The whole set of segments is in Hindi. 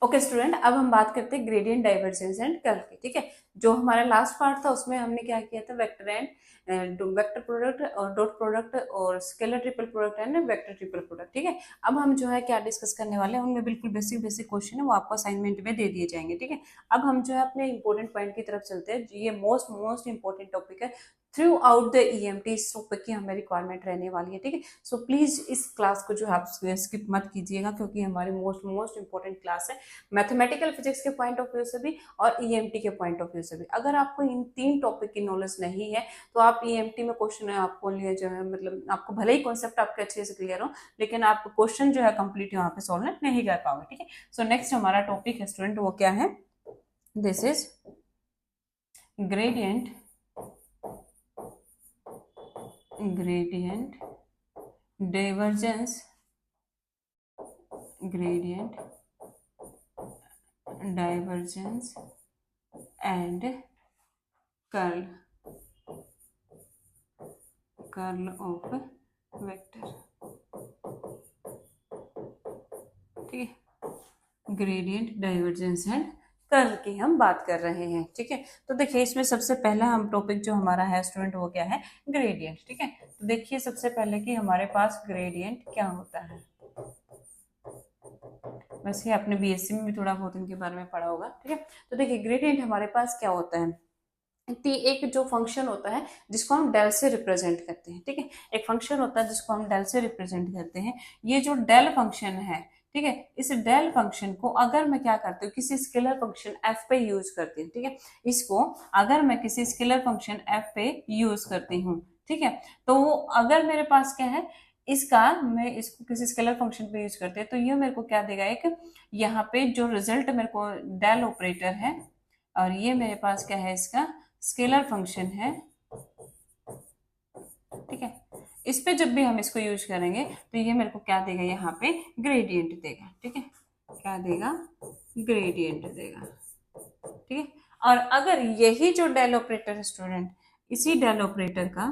ओके स्टूडेंट, अब हम बात करते हैं ग्रेडियंट, डाइवर्जेंस एंड कर्ल की। ठीक है, जो हमारा लास्ट पार्ट था उसमें हमने क्या किया था, वेक्टर एंड वेक्टर प्रोडक्ट और डॉट प्रोडक्ट और scalar triple product and vector triple product. ठीक है, अब हम जो है क्या डिस्कस करने वाले हैं, उनमें बिल्कुल बेसिक बेसिक क्वेश्चन है, वो आपको असाइनमेंट में दे दिए जाएंगे। ठीक है, अब हम जो है अपने इंपॉर्टेंट पॉइंट की तरफ चलते हैं। ये मोस्ट मोस्ट इंपॉर्टेंट टॉपिक है थ्रू आउट द ईएमटी। इस टॉपिक की हमें रिक्वायरमेंट रहने वाली है। ठीक है, सो प्लीज इस क्लास को जो है आप स्किप मत कीजिएगा, क्योंकि हमारी मोस्ट मोस्ट इंपॉर्टेंट क्लास है मैथमेटिकल फिजिक्स के पॉइंट ऑफ व्यू से भी और ईएमटी के पॉइंट ऑफ व्यू से भी। अगर आपको इन तीन टॉपिक की नॉलेज नहीं है तो आप ईएमटी में क्वेश्चन आपको लिए जो है, मतलब आपको भले ही कॉन्सेप्ट आपके अच्छे से क्लियर हो, लेकिन आप क्वेश्चन जो है कंप्लीट यहाँ पे सॉल्व नहीं कर पाओगे। ठीक है, सो नेक्स्ट हमारा टॉपिक है स्टूडेंट, वो क्या है, this is gradient, gradient divergence, gradient divergence and curl, curl of vector. ठीक है, ग्रेडियंट डाइवर्जेंस एंड कर्ल की हम बात कर रहे हैं। ठीक है, तो देखिए इसमें सबसे पहला हम टॉपिक जो हमारा है स्टूडेंट, वो क्या है, ग्रेडियंट। ठीक है, तो देखिए सबसे पहले कि हमारे पास ग्रेडियंट क्या होता है। वैसे आपने बीएससी में भी थोड़ा बहुत इनके बारे में पढ़ा होगा। ठीक है, तो देखिए ग्रेडियंट हमारे पास क्या होता है, एक जो फंक्शन होता है जिसको हम डेल से रिप्रेजेंट करते हैं। ठीक है, एक फंक्शन होता है जिसको हम डेल से रिप्रेजेंट करते हैं। ये जो डेल फंक्शन है, ठीक है, इस डेल फंक्शन को अगर मैं क्या करती हूँ, किसी स्केलर फंक्शन एफ पे यूज करती हूँ। ठीक है, इसको अगर मैं किसी स्केलर फंक्शन एफ पे यूज करती हूँ, ठीक है, तो अगर मेरे पास क्या है, इसका मैं इसको किसी स्केलर फंक्शन पे यूज करते हैं तो ये मेरे को क्या देगा, एक यहाँ पे जो रिजल्ट मेरे को डेल ऑपरेटर है, और ये मेरे पास क्या है, इसका स्केलर फंक्शन है। ठीक है, इस पे जब भी हम इसको यूज करेंगे तो ये मेरे को क्या देगा, यहाँ पे ग्रेडियंट देगा। ठीक है, क्या देगा, ग्रेडियंट देगा। ठीक है, और अगर यही जो डेल ऑपरेटर है स्टूडेंट, इसी डेल ऑपरेटर का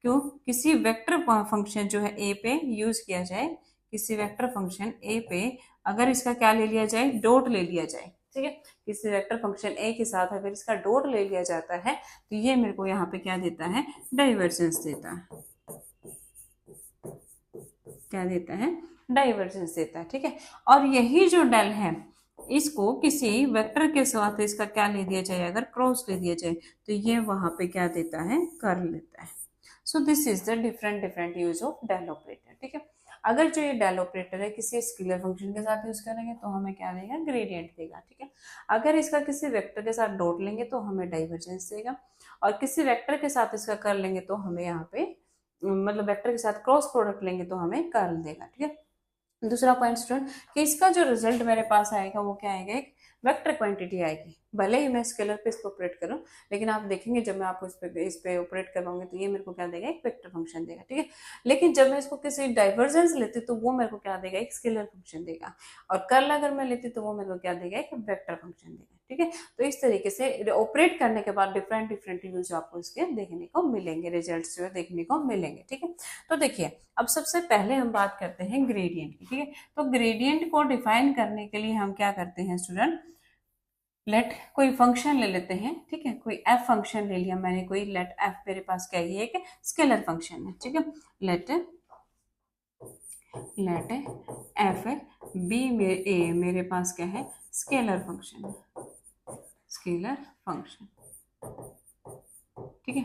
क्यों किसी वेक्टर फंक्शन जो है ए पे यूज किया जाए, किसी वेक्टर फंक्शन ए पे अगर इसका क्या ले लिया जाए, डॉट ले लिया जाए। ठीक है, किसी वेक्टर फंक्शन ए के साथ अगर इसका डॉट ले लिया जाता है तो ये मेरे को यहाँ पे क्या देता है, डाइवर्जेंस देता है। क्या देता है, डाइवर्जेंस देता है। ठीक है, और यही जो डेल है, इसको किसी वेक्टर के साथ इसका क्या ले दिया जाए, अगर क्रॉस ले दिया जाए तो ये वहां पे क्या देता है, कर्ल देता है। So this is the different different use of del operator. ठीक है, अगर जो ये डेल ऑपरेटर है किसी स्केलर फंक्शन के साथ यूज करेंगे तो हमें क्या देगा, ग्रेडियंट देगा। ठीक है, अगर इसका किसी वेक्टर के साथ डॉट लेंगे तो हमें डाइवर्जेंस देगा, और किसी वेक्टर के साथ इसका कर लेंगे तो हमें यहाँ पे मतलब वेक्टर के साथ क्रॉस प्रोडक्ट लेंगे तो हमें कर्ल देगा। ठीक है, दूसरा पॉइंट स्टूडेंट कि इसका जो रिजल्ट मेरे पास आएगा वो क्या आएगा, एक वेक्टर क्वांटिटी आएगी। भले ही मैं स्केलर पे इसको ऑपरेट करूं, लेकिन आप देखेंगे जब मैं आपको इस पे ऑपरेट करवाऊंगी तो ये मेरे को क्या देगा, एक वेक्टर फंक्शन देगा। ठीक है, लेकिन जब मैं इसको किसी डाइवर्जेंस लेती तो वो मेरे को क्या देगा, एक स्केलर फंक्शन देगा, और कर्ल अगर मैं लेती तो वो मेरे को क्या देगा, एक वेक्टर फंक्शन देगा। ठीक है, तो इस तरीके से ऑपरेट करने के बाद डिफरेंट डिफरेंट यूज आपको इसके देखने को मिलेंगे, रिजल्ट जो है देखने को मिलेंगे। ठीक है, तो देखिए अब सबसे पहले हम बात करते हैं ग्रेडियंट की। ठीक है, तो ग्रेडियंट को डिफाइन करने के लिए हम क्या करते हैं स्टूडेंट, लेट कोई फंक्शन ले लेते हैं। ठीक है, कोई एफ फंक्शन ले लिया मैंने, कोई लेट एफ मेरे पास क्या है, एक स्केलर फंक्शन है। ठीक है, लेट लेट एफ बी मेरे पास क्या है, स्केलर फंक्शन है, स्केलर फंक्शन। ठीक है,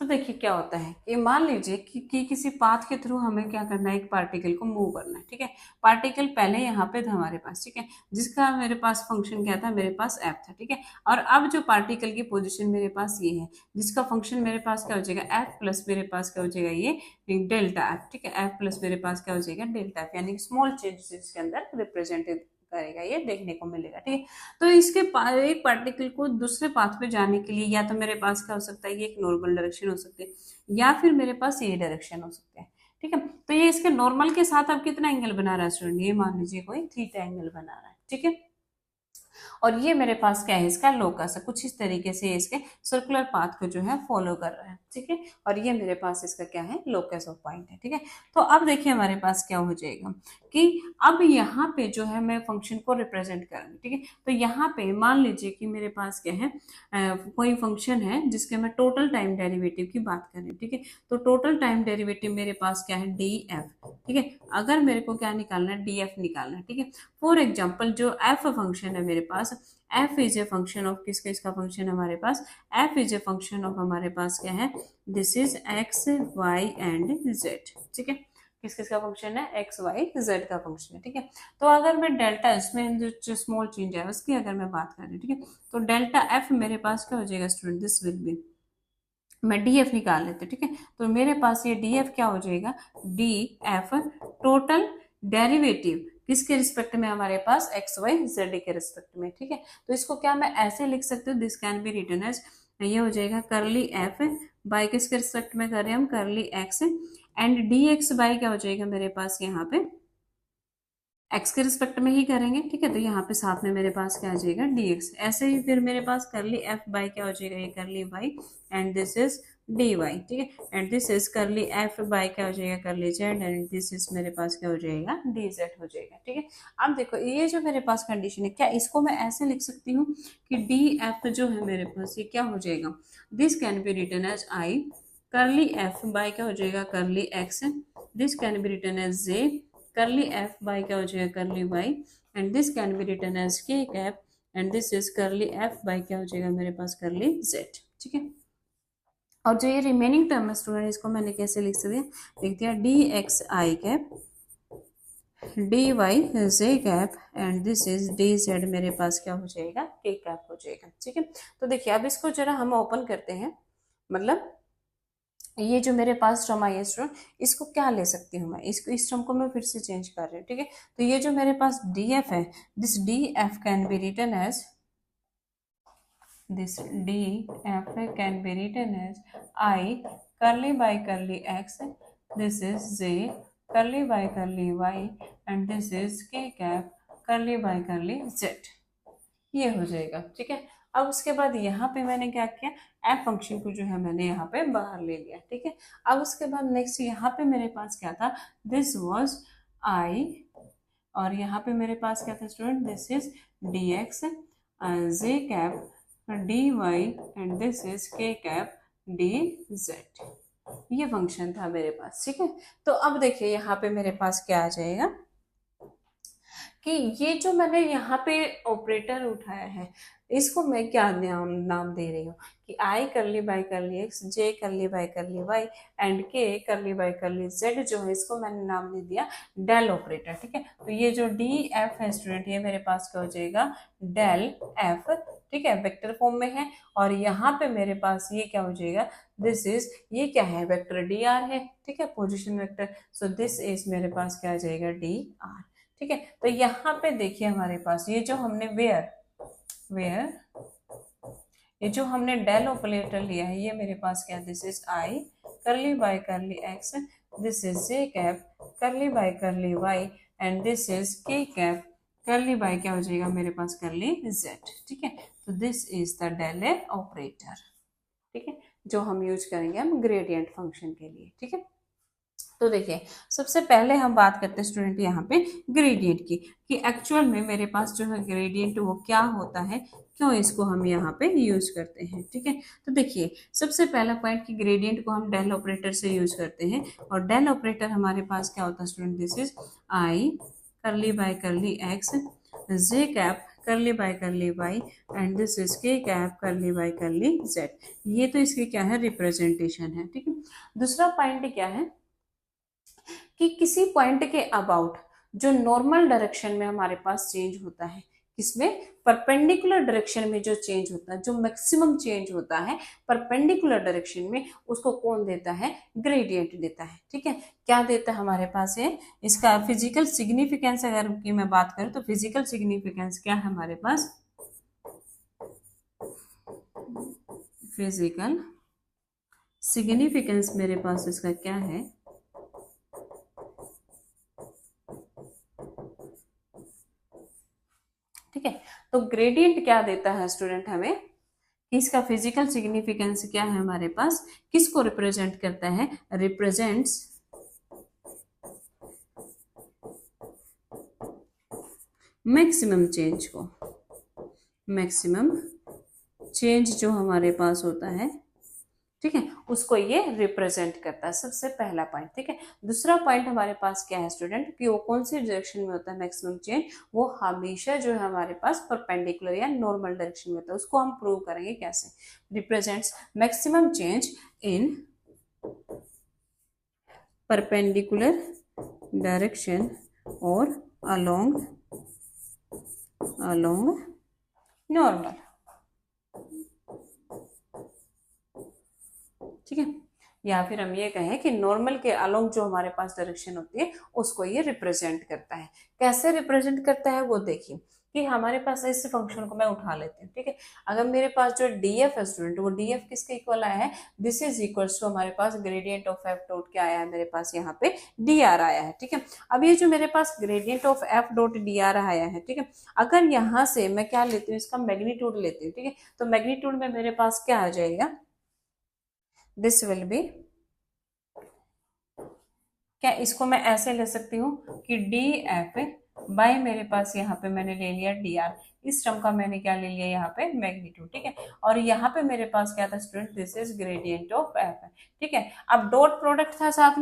तो देखिए क्या होता है कि मान लीजिए कि किसी पाथ के थ्रू हमें क्या करना है, एक पार्टिकल को मूव करना है। ठीक है, पार्टिकल पहले यहाँ पे था हमारे पास, ठीक है, जिसका मेरे पास फंक्शन क्या था, मेरे पास एफ था। ठीक है, और अब जो पार्टिकल की पोजीशन मेरे पास ये है, जिसका फंक्शन मेरे पास क्या हो जाएगा, एफ प्लस मेरे पास क्या हो जाएगा, ये डेल्टा एफ। ठीक है, एफ प्लस मेरे पास क्या हो जाएगा, डेल्टा एफ, यानी स्मॉल चेंजेस इसके अंदर रिप्रेजेंटेड करेगा, ये देखने को मिलेगा। ठीक है, तो इसके एक पार्टिकल को दूसरे पाथ पे जाने के लिए या तो मेरे पास क्या हो सकता है, ये एक नॉर्मल डायरेक्शन हो सकती है, या फिर मेरे पास ये डायरेक्शन हो सकते हैं। ठीक है, तो ये इसके नॉर्मल के साथ अब कितना एंगल बना रहा है स्टूडेंट, ये मान लीजिए कोई थीटा एंगल बना रहा है। ठीक है, और ये मेरे पास क्या है, इसका लोकस है, कुछ इस तरीके से इसके सर्कुलर पाथ को जो है फॉलो कर रहा है, ठीक है। और ये मेरे पास इसका क्या है, लोकस ऑफ पॉइंट है, ठीक है। तो अब देखिए हमारे पास क्या हो जाएगा कि अब यहाँ पे जो है मैं फंक्शन को रिप्रेजेंट करूंगी, ठीक है। तो यहाँ पे मान लीजिए कि मेरे पास क्या है, कोई फंक्शन है जिसके मैं टोटल टाइम डेरिवेटिव की बात करें, ठीक है। तो टोटल टाइम डेरिवेटिव मेरे पास क्या है, डी एफ, ठीक है। अगर मेरे को क्या निकालना है, डी एफ निकालना है, ठीक है। फॉर एग्जाम्पल जो एफ फंक्शन है मेरे पास, f is a function of किसका, इसका फंक्शन हमारे पास, f is a function of हमारे पास क्या है, this is x y and z, ठीक है। किस किस का फंक्शन है, एक्स वाई जेड का फंक्शन है, ठीक है। तो अगर मैं डेल्टा, इसमें जो स्मॉल चेंज है उसकी अगर मैं बात करें, ठीक है, तो डेल्टा एफ मेरे पास क्या हो जाएगा स्टूडेंट, दिस विल बी, मैं डी एफ निकाल लेते, ठीक है। तो मेरे पास ये डी एफ क्या हो जाएगा, डी एफ टोटल डेरिवेटिव किसके रिस्पेक्ट में, हमारे पास एक्स वाई जेड के रिस्पेक्ट में, ठीक है। तो इसको क्या मैं ऐसे लिख सकते हो, this can be written as, ये हो जाएगा करली एफ बाई किसके रिस्पेक्ट में कर रहे हैं हम, करली x, and D x by क्या हो जाएगा मेरे पास यहाँ पे एक्स के रिस्पेक्ट में ही करेंगे, ठीक है। तो यहाँ पे साथ में मेरे पास क्या आ जाएगा, dx। ऐसे ही फिर मेरे पास करली एफ बाई क्या हो जाएगा, ये curly Y and this is D Y, ठीक है। And this is curly F by क्या हो जाएगा, करली जेड एंड दिस इज मेरे पास क्या हो जाएगा, डी जेड हो जाएगा, ठीक है। अब देखो ये जो मेरे पास कंडीशन है, क्या इसको मैं ऐसे लिख सकती हूँ कि डी एफ जो है मेरे पास ये क्या हो जाएगा, this can be written as I curly F by क्या हो जाएगा, curly x, this can be written as j curly F by क्या हो जाएगा, curly Y, and this can be written as k cap, and this is curly F by क्या हो जाएगा मेरे पास, करली जेड, ठीक है। और जो ये रिमेनिंग टर्म है स्टूडेंट, इसको मैंने कैसे लिख सकती हूँ, लिख दिया D X I cap D Y J cap and this is D Z मेरे पास क्या हो जाएगा, के कैप हो जाएगा, ठीक है। तो देखिए अब इसको जरा हम ओपन करते हैं, मतलब ये जो मेरे पास टर्म आई है स्टूडेंट, इसको क्या ले सकती हूँ मैं, इसको इस टर्म को मैं फिर से चेंज कर रही हूँ, ठीक है। तो ये जो मेरे पास डी एफ है, this D F can be written as, this D F can be written as I curly by curly x, this is J curly by curly Y and this is के cap curly by curly z, ये हो जाएगा, ठीक है। अब उसके बाद यहाँ पे मैंने क्या किया, एफ फंक्शन को जो है मैंने यहाँ पे बाहर ले लिया, ठीक है। अब उसके बाद नेक्स्ट यहाँ पे मेरे पास क्या था, दिस वाज आई, और यहाँ पे मेरे पास क्या था student, this is D X J cap D Y and this is के कैप डी जेड, ये फंक्शन था मेरे पास, ठीक है। तो अब देखिए यहाँ पे मेरे पास क्या आ जाएगा कि ये जो मैंने यहाँ पे ऑपरेटर उठाया है, इसको मैं क्या नाम दे रही हूँ कि आई curly by curly x, J curly by curly Y and के करली बाई करली जेड जो है, इसको मैंने नाम दे दिया डेल ऑपरेटर, ठीक है। तो ये जो डी एफ है स्टूडेंट, ये मेरे पास क्या हो जाएगा, डेल एफ, ठीक है, वेक्टर फॉर्म में है। और यहाँ पे मेरे पास ये क्या हो जाएगा, दिस इज, ये क्या है, वेक्टर डी आर है, ठीक है, position vector. So this is मेरे पास क्या आ जाएगा, डी आर, ठीक है। तो यहाँ पे देखिए हमारे पास ये जो हमने वेयर वेयर ये जो हमने डेल ऑपरेटर लिया है, ये मेरे पास क्या, this is I curly by curly x, this is J cap curly by curly Y and this is के कैप करली बाई क्या हो जाएगा मेरे पास, करली जेड, ठीक है। तो this is the del operator, ठीक है, जो हम यूज करेंगे हम ग्रेडियंट फंक्शन के लिए, ठीक है। तो देखिए सबसे पहले हम बात करते हैं स्टूडेंट यहाँ पे ग्रेडियंट की, कि एक्चुअल में मेरे पास जो है ग्रेडियंट वो क्या होता है, क्यों इसको हम यहाँ पे यूज करते हैं, ठीक है। तो देखिए सबसे पहला पॉइंट कि ग्रेडियंट को हम डेल ऑपरेटर से यूज करते हैं, और डेल ऑपरेटर हमारे पास क्या होता है student, this is I curly by curly x J cap curly by curly Y and this is के cap curly by curly z, ये तो इसकी क्या है, रिप्रेजेंटेशन है, ठीक है। दूसरा पॉइंट क्या है कि किसी पॉइंट के अबाउट जो नॉर्मल डायरेक्शन में हमारे पास चेंज होता है, किसमें, परपेंडिकुलर डायरेक्शन में जो चेंज होता है, जो मैक्सिमम चेंज होता है परपेंडिकुलर डायरेक्शन में, उसको कौन देता है, ग्रेडियंट देता है, ठीक है। क्या देता है हमारे पास है, इसका फिजिकल सिग्निफिकेंस अगर की मैं बात करूं तो फिजिकल सिग्निफिकेंस क्या है हमारे पास, फिजिकल सिग्निफिकेंस मेरे पास इसका क्या है, ठीक है। तो ग्रेडियंट क्या देता है स्टूडेंट हमें, कि इसका फिजिकल सिग्निफिकेंस क्या है हमारे पास, किसको रिप्रेजेंट करता है, रिप्रेजेंट्स मैक्सिमम चेंज को, मैक्सिमम चेंज जो हमारे पास होता है, ठीक है, उसको ये रिप्रेजेंट करता है, सबसे पहला पॉइंट। ठीक है। दूसरा पॉइंट हमारे पास क्या है स्टूडेंट, कि वो कौन सी डायरेक्शन में होता है मैक्सिमम चेंज, वो हमेशा जो है हमारे पास परपेंडिकुलर या नॉर्मल डायरेक्शन में होता है। उसको हम प्रूव करेंगे कैसे, represents maximum change in perpendicular direction और अलोंग नॉर्मल। ठीक है। या फिर हम ये कहें कि नॉर्मल के अलोंग जो हमारे पास डायरेक्शन होती है उसको ये रिप्रेजेंट करता है। कैसे रिप्रेजेंट करता है वो देखिए, कि हमारे पास इस फंक्शन को मैं उठा लेती हूँ। ठीक है। अगर मेरे पास जो डीएफ है स्टूडेंट, वो डीएफ किसके इक्वल आया है, दिस इज इक्वल्स टू हमारे पास ग्रेडियंट ऑफ एफ डॉट क्या आया है मेरे पास यहाँ पे, डी आर आया है। ठीक है। अब ये जो मेरे पास gradient of F dot d r आया है, ठीक है, अगर यहाँ से मैं क्या लेती हूँ, इसका मैग्नीट्यूड लेती हूँ। ठीक है। तो मैग्नीट्यूड में मेरे पास क्या आ जाएगा, दिस विल बी, क्या इसको मैं ऐसे ले सकती हूँ कि डी एफ बाय मेरे पास यहाँ पे मैंने ले लिया डी आर, इस टर्म का मैंने क्या ले लिया यहाँ पे मैग्नीट्यूड। ठीक है। और यहाँ पे मेरे पास क्या था student, this is gradient of F है। ठीक है। अब डॉट प्रोडक्ट था साथ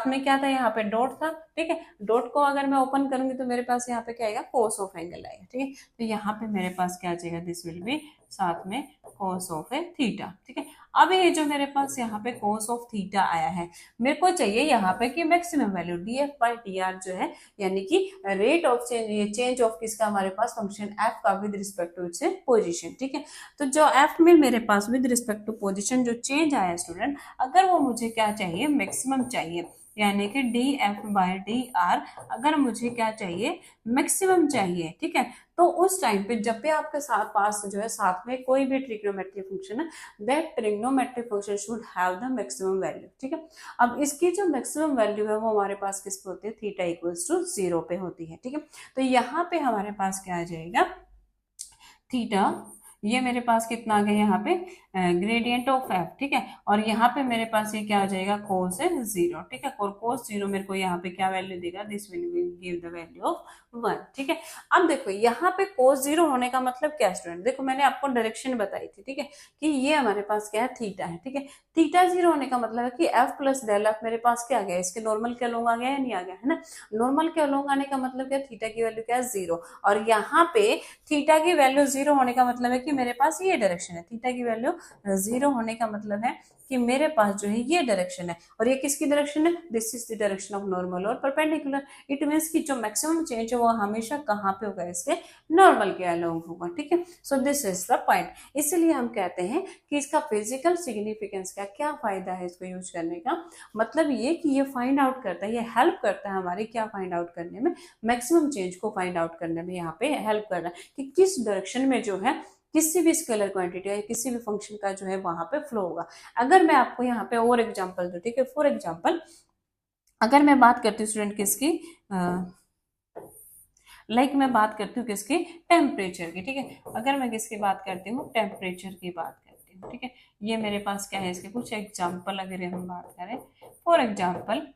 में क्या था, यहाँ पे डॉट था। ठीक है। डॉट को अगर मैं ओपन करूंगी तो मेरे पास यहाँ पे क्या आएगा, कोस ऑफ एंगल आएगा। ठीक है। तो यहाँ पे मेरे पास क्या आ जाएगा, दिस विल बी साथ में कोस ऑफ ए थीटा। ठीक है। अब ये जो मेरे पास यहाँ पे कोस ऑफ थीटा आया है, मेरे को चाहिए यहाँ पे कि maximum value D F by D are जो है, यानी कि रेट ऑफ चेंज ऑफ किसका हमारे पास फंक्शन एफ का with respect to its position. ठीक है। तो जो एफ में मेरे पास विद रिस्पेक्ट टू पोजीशन जो चेंज आया स्टूडेंट, अगर वो मुझे क्या चाहिए, मैक्सिमम चाहिए, यानी कि D F by D R अगर मुझे क्या चाहिए, मैक्सिमम चाहिए। ठीक है। तो उस टाइम पे जब भी आपके साथ पास जो है साथ में कोई भी ट्रिग्नोमेट्रिक फंक्शन है, that trigonometric function should have the maximum value. ठीक है। अब इसकी जो मैक्सिमम वैल्यू है वो हमारे पास किस पे होती है, थीटा इक्वल्स टू 0 पे होती है। ठीक है। तो यहाँ पे हमारे पास क्या आ जाएगा, थीटा, ये मेरे पास कितना आ गया यहाँ पे, ग्रेडियंट ऑफ एफ। ठीक है। और यहाँ पे मेरे पास ये क्या आ जाएगा, कोस है 0। ठीक है। और कोस 0 मेरे को यहाँ पे क्या वैल्यू देगा, this will give the value of 1। ठीक है। अब देखो यहाँ पे कोस 0 होने का मतलब क्या स्टूडेंट, देखो मैंने आपको डायरेक्शन बताई थी। ठीक है। कि ये हमारे पास क्या है, थीटा है। ठीक है। थीटा 0 होने का मतलब है कि एफ प्लस डेल एफ मेरे पास क्या आ गया, इसके नॉर्मल के अलोंग आ गया या नहीं आ गया, है ना। नॉर्मल के अलोंग आने का मतलब क्या, थीटा की वैल्यू क्या है 0। और यहाँ पे थीटा की वैल्यू 0 होने का मतलब है कि मेरे पास ये डायरेक्शन है, थीटा की वैल्यू 0 होने का मतलब है कि मेरे पास जो है ये डायरेक्शन है। और ये किसकी डायरेक्शन है, this is the direction of normal और परपेंडिकुलर। इट मींस कि जो मैक्सिमम चेंज है वो हमेशा कहाँ पे होगा, इसके नॉर्मल के अलोंग होगा। ठीक है। So this is the point. इसलिए हम कहते हैं कि इसका फिजिकल सिग्निफिकेंस का क्या फायदा है इसको यूज करने का, मतलब ये कि ये फाइंड आउट करता है, ये हेल्प करता है हमारे क्या फाइंड आउट करने में, मैक्सिमम चेंज को फाइंड आउट करने में यहाँ पे हेल्प कर रहा है कि किस डायरेक्शन में जो है किसी भी स्केलर क्वांटिटी या किसी भी फंक्शन का जो है वहां पे फ्लो होगा। अगर मैं आपको यहाँ पे और एग्जांपल दूं, ठीक है, फॉर एग्जांपल अगर मैं बात करती हूँ स्टूडेंट किसकी, मैं बात करती हूँ किसकी, टेम्परेचर की। ठीक है। अगर मैं किसकी बात करती हूँ, टेम्परेचर की बात करती हूँ। ठीक है। ये मेरे पास क्या है, इसके कुछ एग्जाम्पल अगर हम बात करें, फॉर एग्जाम्पल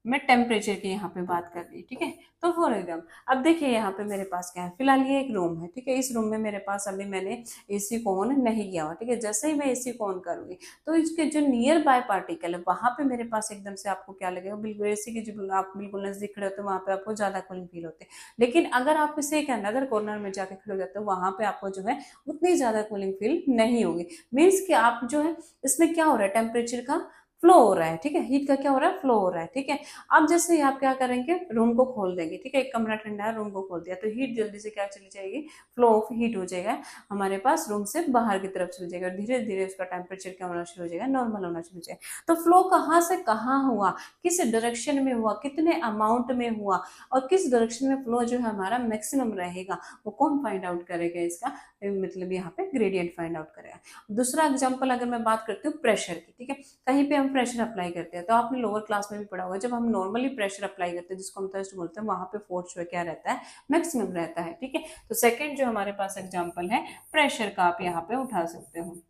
मैं टेम्परेचर की यहाँ पे बात कर रही। ठीक है। तो फॉर एग्जाम्पल अब देखिए यहाँ पे मेरे पास क्या है, फिलहाल ये एक रूम है। ठीक है। इस रूम में मेरे पास अभी मैंने एसी को ऑन नहीं किया हुआ। ठीक है। जैसे ही मैं एसी को ऑन करूंगी तो इसके जो नियर बाय पार्टिकल है वहां पे मेरे पास एकदम से आपको क्या लगेगा, बिल्कुल एसी की जो आप बिल्कुल नजदीक खड़े होते हैं वहां पे आपको ज्यादा कूलिंग फील होते हैं। लेकिन अगर आप इसे एक अनदर कॉर्नर में जाके खड़े हो जाते हो वहां पे आपको जो है उतनी ज्यादा कूलिंग फील नहीं होगी। मीन्स कि आप जो है इसमें क्या हो रहा है, टेम्परेचर का फ्लो हो रहा है। ठीक है। हीट का क्या हो रहा है, फ्लो हो रहा है। ठीक है। अब जैसे ही आप क्या करेंगे, रूम को खोल देंगे। ठीक है। एक कमरा ठंडा है, रूम को खोल दिया तो हीट जल्दी से क्या चली जाएगी, फ्लो ऑफ हीट हो जाएगा हमारे पास, रूम से बाहर की तरफ चली जाएगा और धीरे धीरे उसका टेम्परेचर क्या होना शुरू हो जाएगा, नॉर्मल होना शुरू हो जाएगा। तो फ्लो कहाँ से कहाँ हुआ, किस डायरेक्शन में हुआ, कितने अमाउंट में हुआ और किस डायरेक्शन में फ्लो जो है हमारा मैक्सिमम रहेगा, वो कौन फाइंड आउट करेगा, इसका मतलब यहाँ पे ग्रेडियंट फाइंड आउट करेगा। दूसरा एग्जाम्पल अगर मैं बात करती हूँ प्रेशर की। ठीक है। कहीं पे हम प्रेशर अप्लाई करते हैं, तो आपने लोअर क्लास में भी पढ़ा होगा, जब हम नॉर्मली प्रेशर अप्लाई करते हैं जिसको हम थ्रस्ट बोलते हैं, वहां पे फोर्स जो है क्या रहता है, मैक्सिमम रहता है। ठीक है, तो सेकंड जो हमारे पास एग्जांपल है प्रेशर का, आप यहाँ पे उठा सकते हो।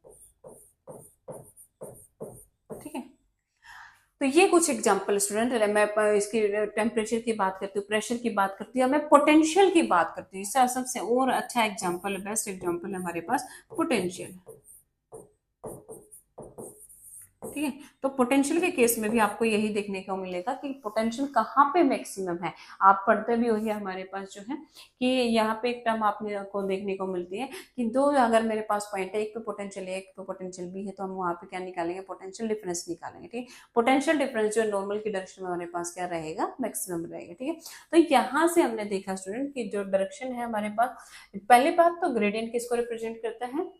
ठीक है, तो ये कुछ एग्जांपल स्टूडेंट है। मैं इसकी टेम्परेचर की बात करती हूँ, प्रेशर की बात करती हूँ, मैं पोटेंशियल की बात करती हूँ। इसका सबसे और अच्छा एग्जांपल, बेस्ट एग्जांपल है हमारे पास पोटेंशियल। ठीक है, तो पोटेंशियल के केस में भी आपको यही देखने को मिलेगा कि पोटेंशियल कहाँ पे मैक्सिमम है। आप पढ़ते भी होंगे हमारे पास जो है कि यहाँ पे एक टर्म आपने को देखने को मिलती है कि दो अगर मेरे पास पॉइंट है, एक पे पोटेंशियल है एक पे पोटेंशियल भी है, तो हम वहाँ पे क्या निकालेंगे, पोटेंशियल डिफरेंस निकालेंगे। ठीक है, पोटेंशियल डिफरेंस जो नॉर्मल की डायरेक्शन में हमारे पास क्या रहेगा, मैक्सिमम रहेगा। ठीक है, तो यहाँ से हमने देखा स्टूडेंट की जो डायरेक्शन है हमारे पास, पहली बात तो ग्रेडियंट किसको रिप्रेजेंट करता है,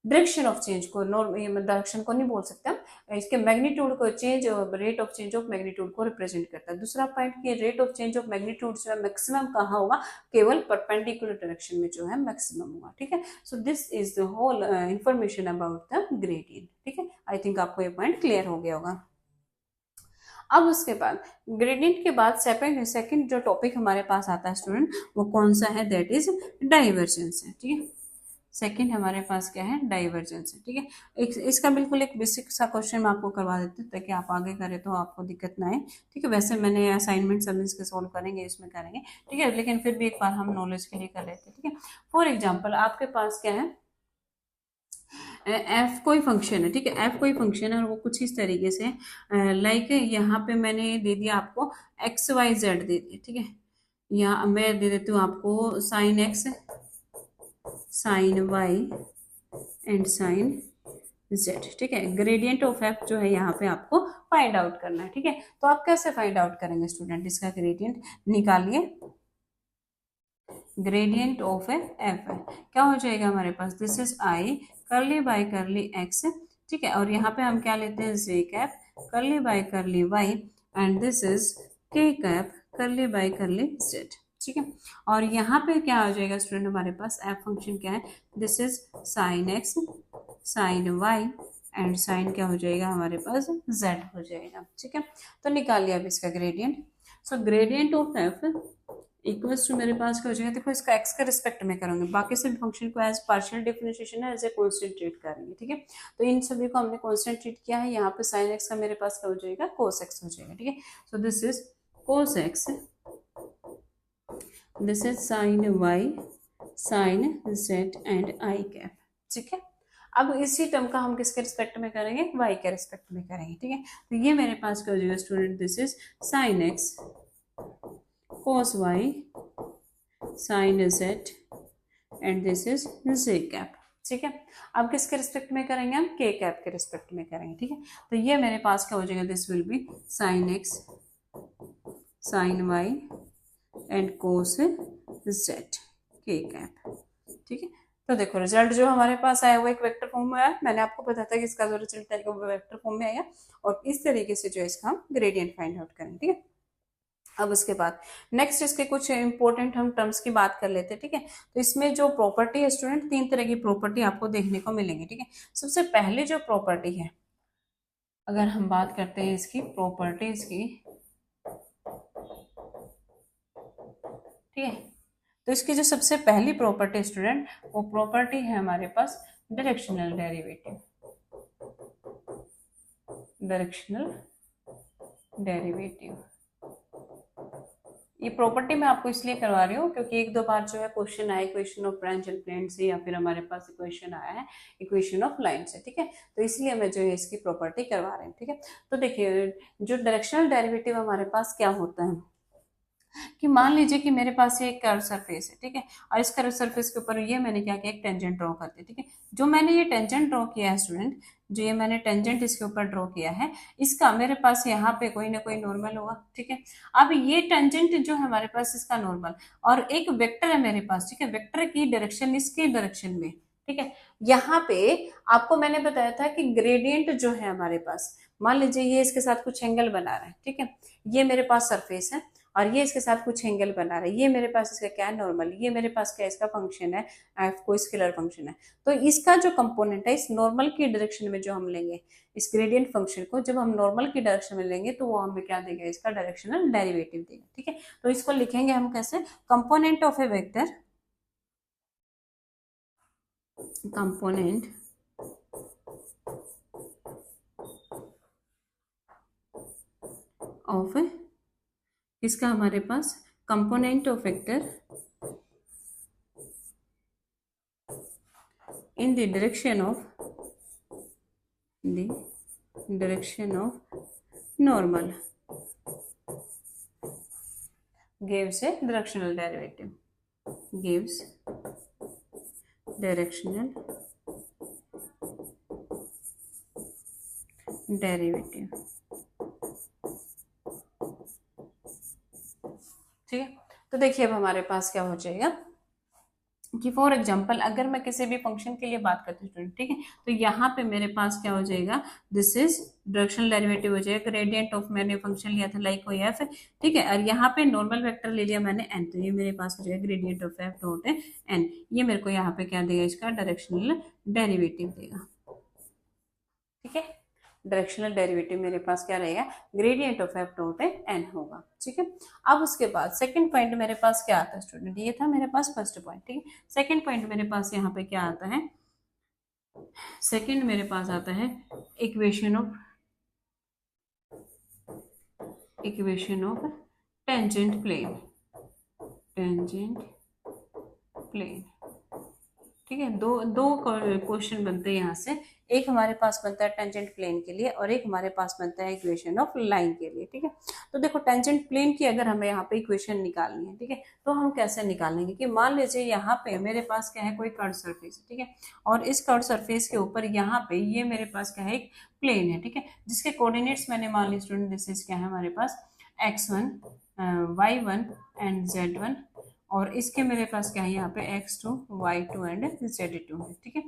डायरेक्शन ऑफ चेंज को, डायरेक्शन को नहीं बोल सकते हम, इसके मैग्नीट्यूड को, change rate of change of magnitude को रिप्रेजेंट करता है। दूसरा पॉइंट कि rate of change of magnitude जो है मैक्सिमम कहाँ होगा, केवल परपेंडिकुलर डायरेक्शन में जो है मैक्सिमम होगा। ठीक है, so this is the whole information about the gradient. ठीक है, आई थिंक आपको ये पॉइंट क्लियर हो गया होगा। अब उसके बाद ग्रेडियंट के बाद सेकंड जो टॉपिक हमारे पास आता है स्टूडेंट, वो कौन सा है, दैट इज डाइवर्जेंस है। ठीक है, सेकंड हमारे पास क्या है, डाइवर्जेंस है। ठीक है, इसका बिल्कुल एक बेसिक सा क्वेश्चन मैं आपको करवा देती हूँ ताकि आप आगे करें तो आपको दिक्कत ना आए। ठीक है, वैसे मैंने असाइनमेंट सब इसके सॉल्व करेंगे, इसमें करेंगे। ठीक है, लेकिन फिर भी एक बार हम नॉलेज के लिए कर लेते हैं। ठीक है, फॉर एग्जाम्पल आपके पास क्या है, एफ कोई फंक्शन है। ठीक है, एफ कोई फंक्शन है और वो कुछ इस तरीके से लाइक यहाँ पे मैंने दे दिया आपको एक्स वाई जेड दे दिया। ठीक है, यहाँ मैं दे देती हूँ आपको sine X, sine Y and sine Z. ठीक है, ग्रेडियंट ऑफ एफ जो है यहाँ पे आपको फाइंड आउट करना है। ठीक है, तो आप कैसे फाइंड आउट करेंगे स्टूडेंट, इसका ग्रेडियंट निकालिए। ग्रेडियंट ऑफ एफ है, क्या हो जाएगा हमारे पास, this is I curly by curly x. ठीक है, और यहाँ पे हम क्या लेते हैं, j cap curly by curly Y and this is के cap curly by curly z. ठीक है, और यहाँ पे क्या हो जाएगा स्टूडेंट, हमारे पास एफ फंक्शन क्या है, this is sine X sine Y and sine क्या हो जाएगा हमारे पास, जेड हो जाएगा। ठीक है, तो निकालिए अब इसका gradient. So gradient of F equals to मेरे पास क्या हो जाएगा, देखो इसका एक्स के रिस्पेक्ट में करेंगे, बाकी सभी फंक्शन को एज पार्शियल डिफरेंशिएशन है, एज ए कांस्टेंट ट्रीट करेंगे। ठीक है, तो इन सभी को हमने कांस्टेंट ट्रीट किया है। यहाँ पे साइन एक्स का मेरे पास क्या हो जाएगा, कोस एक्स हो जाएगा। ठीक है, so this is cos X, this is sine Y sine Z and I cap. ठीक है, अब इसी टर्म का हम किसके रिस्पेक्ट में करेंगे, वाई के रिस्पेक्ट में करेंगे। ठीक है, तो ये मेरे पास क्या हो जाएगा student, this is sine x cos y sin z and this is J cap. ठीक है, अब किसके रिस्पेक्ट में करेंगे, हम के कैप के रिस्पेक्ट में करेंगे। ठीक है, तो ये मेरे पास क्या हो जाएगा, this will be sine X sine Y and cos Z के कैप। ठीक है, तो देखो रिजल्ट जो हमारे पास आया वो एक वेक्टर फॉर्म में आया। मैंने आपको बताया था कि इसका जो रिजल्ट आएगा वो वेक्टर फॉर्म में आया, और इस तरीके से जो है इसका हम ग्रेडियंट फाइंड आउट करेंगे। ठीक है, अब उसके बाद नेक्स्ट इसके कुछ इंपॉर्टेंट हम टर्म्स की बात कर लेते हैं। ठीक है, तो इसमें जो प्रॉपर्टी है स्टूडेंट, तीन तरह की प्रॉपर्टी आपको देखने को मिलेंगी। ठीक है, सबसे पहले जो प्रॉपर्टी है, अगर हम बात करते हैं इसकी प्रॉपर्टीज की, ठीक है, तो इसकी जो सबसे पहली प्रॉपर्टी स्टूडेंट, वो प्रॉपर्टी है हमारे पास डायरेक्शनल डेरिवेटिव। डायरेक्शनल डेरिवेटिव, ये प्रॉपर्टी मैं आपको इसलिए करवा रही हूँ क्योंकि एक दो बार जो है क्वेश्चन आया equation of branch and plane से, या फिर हमारे पास इक्वेशन आया है इक्वेशन ऑफ लाइन से। ठीक है, तो इसलिए मैं जो है इसकी प्रॉपर्टी करवा रही हूँ। ठीक है, तो देखिए जो डायरेक्शनल डेरिवेटिव हमारे पास क्या होता है कि मान लीजिए कि मेरे पास ये एक कर्व सरफेस है। ठीक है, और इस कर्व सरफेस के ऊपर ये मैंने क्या किया, एक टेंजेंट ड्रॉ कर दिया। ठीक है, जो मैंने ये टेंजेंट ड्रॉ किया है स्टूडेंट, जो ये मैंने टेंजेंट इसके ऊपर ड्रॉ किया है, इसका मेरे पास यहाँ पे कोई ना कोई नॉर्मल होगा। ठीक है, अब ये टेंजेंट जो है हमारे पास इसका नॉर्मल, और एक वेक्टर है मेरे पास। ठीक है, वेक्टर की डायरेक्शन इसके डायरेक्शन में। ठीक है, यहाँ पे आपको मैंने बताया था कि ग्रेडियंट जो है हमारे पास, मान लीजिए ये इसके साथ कुछ एंगल बना रहा है। ठीक है, ये मेरे पास सरफेस है और ये इसके साथ कुछ एंगल बना रहा है, ये मेरे पास इसका क्या है, नॉर्मल, ये मेरे पास क्या इसका फंक्शन है, एफ कोई स्केलर फंक्शन है। तो इसका जो कंपोनेंट है इस नॉर्मल की डायरेक्शन में जो हम लेंगे इस ग्रेडियंट फंक्शन को, जब हम नॉर्मल की डायरेक्शन में लेंगे तो वो हमें क्या देगा, इसका डायरेक्शनल डेरिवेटिव देगा। ठीक है, तो इसको लिखेंगे हम कैसे, component of a vector, component of किसका, हमारे पास component of vector in the direction of normal gives a directional derivative, gives directional derivative। ठीक है, तो देखिए अब हमारे पास क्या हो जाएगा कि फॉर एग्जाम्पल अगर मैं किसी भी फंक्शन के लिए बात करती हूँ स्टूडेंट, ठीक है, तो यहाँ पे मेरे पास क्या हो जाएगा, दिस इज डायरेक्शनल डेरिवेटिव हो जाएगा, ग्रेडियंट ऑफ मैंने फंक्शन लिया था लाइक कोई एफ, ठीक है, और यहाँ पे नॉर्मल वेक्टर ले लिया मैंने एन, तो ये मेरे पास हो जाएगा gradient of F dot N, ये मेरे को यहाँ पे क्या देगा, इसका डायरेक्शनल डेरिवेटिव देगा। ठीक है, डायरेक्शनल डेरिवेटिव मेरे पास क्या रहेगा, gradient of F dot N होगा। ठीक है, अब उसके बाद सेकंड पॉइंट मेरे पास क्या आता है स्टूडेंट, ये था मेरे पास फर्स्ट पॉइंट। ठीक है, सेकंड पॉइंट मेरे पास यहाँ पे क्या आता है, सेकंड मेरे पास आता है इक्वेशन ऑफ टेंजेंट प्लेन, ठीक है, दो क्वेश्चन बनते हैं यहाँ से, एक हमारे पास बनता है टेंजेंट प्लेन के लिए और एक हमारे पास बनता है इक्वेशन ऑफ लाइन के लिए। ठीक है, तो देखो टेंजेंट प्लेन की अगर हमें यहाँ पे इक्वेशन निकालनी है, ठीक है, तो हम कैसे निकालेंगे कि मान लीजिए यहाँ पे मेरे पास क्या है, कोई कर्व सरफेस, ठीक है, और इस कर्व सरफेस के ऊपर यहाँ पे ये मेरे पास क्या है, एक प्लेन है, ठीक है, जिसके कोऑर्डिनेट्स मैंने मान ली स्टूडेंट दिस इज क्या है हमारे पास x1 y1 एंड z1, और इसके मेरे पास क्या है यहाँ पे x2 y2 एंड z2 है। ठीक है,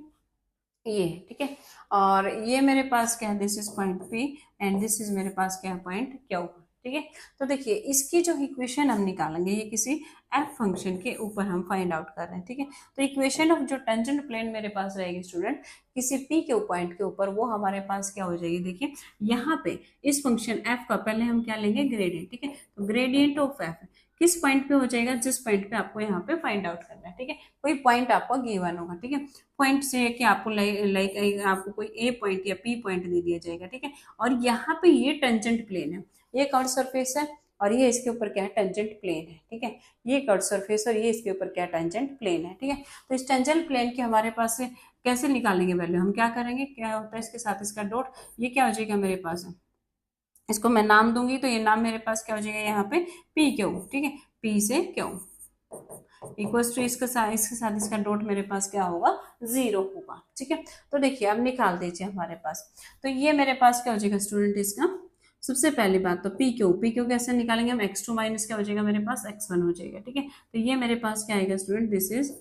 ये ठीक है, और ये मेरे पास क्या है, this is point P and this is मेरे पास क्या है, पॉइंट Q। ठीक है, तो देखिए इसकी जो इक्वेशन हम निकालेंगे ये किसी एफ फंक्शन के ऊपर हम फाइंड आउट कर रहे हैं। ठीक है, तो इक्वेशन ऑफ जो टेंजेंट प्लेन मेरे पास रहेगी स्टूडेंट किसी P के पॉइंट के ऊपर, वो हमारे पास क्या हो जाएगी, देखिए यहाँ पे इस फंक्शन एफ का पहले हम क्या लेंगे, ग्रेडियंट। ठीक है, तो ग्रेडियंट ऑफ एफ किस पॉइंट पे हो जाएगा, जिस पॉइंट पे आपको यहाँ पे फाइंड आउट करना है। ठीक है, कोई पॉइंट आपको गिवन होगा, ठीक है, पॉइंट से कि आपको लाइक आपको कोई ए पॉइंट या पी पॉइंट दे दिया जाएगा। ठीक है, और यहाँ पे ये टेंजेंट प्लेन है, ये कर्व सरफेस है और ये इसके ऊपर क्या है, टेंजेंट प्लेन है। ठीक है, ये कर्व सरफेस और ये इसके ऊपर क्या टेंजेंट प्लेन है। ठीक है, तो इस टेंजेंट प्लेन की हमारे पास से कैसे निकालेंगे वैल्यू, हम क्या करेंगे, क्या होता है इसके साथ इसका डॉट, ये क्या हो जाएगा मेरे पास, इसको मैं नाम दूंगी तो ये नाम मेरे पास क्या हो जाएगा यहाँ पे पी क्यू। ठीक है, पी से क्यू इक्वल्स टू इसके साथ इसका डॉट मेरे पास क्या होगा, 0 होगा। ठीक है, तो देखिए अब निकाल दीजिए हमारे पास, तो ये मेरे पास क्या हो जाएगा स्टूडेंट, इसका सबसे पहली बात तो पी क्यू कैसे निकालेंगे हम, x2 माइनस क्या हो जाएगा मेरे पास x1 हो जाएगा। ठीक है, तो ये मेरे पास क्या आएगा student, this is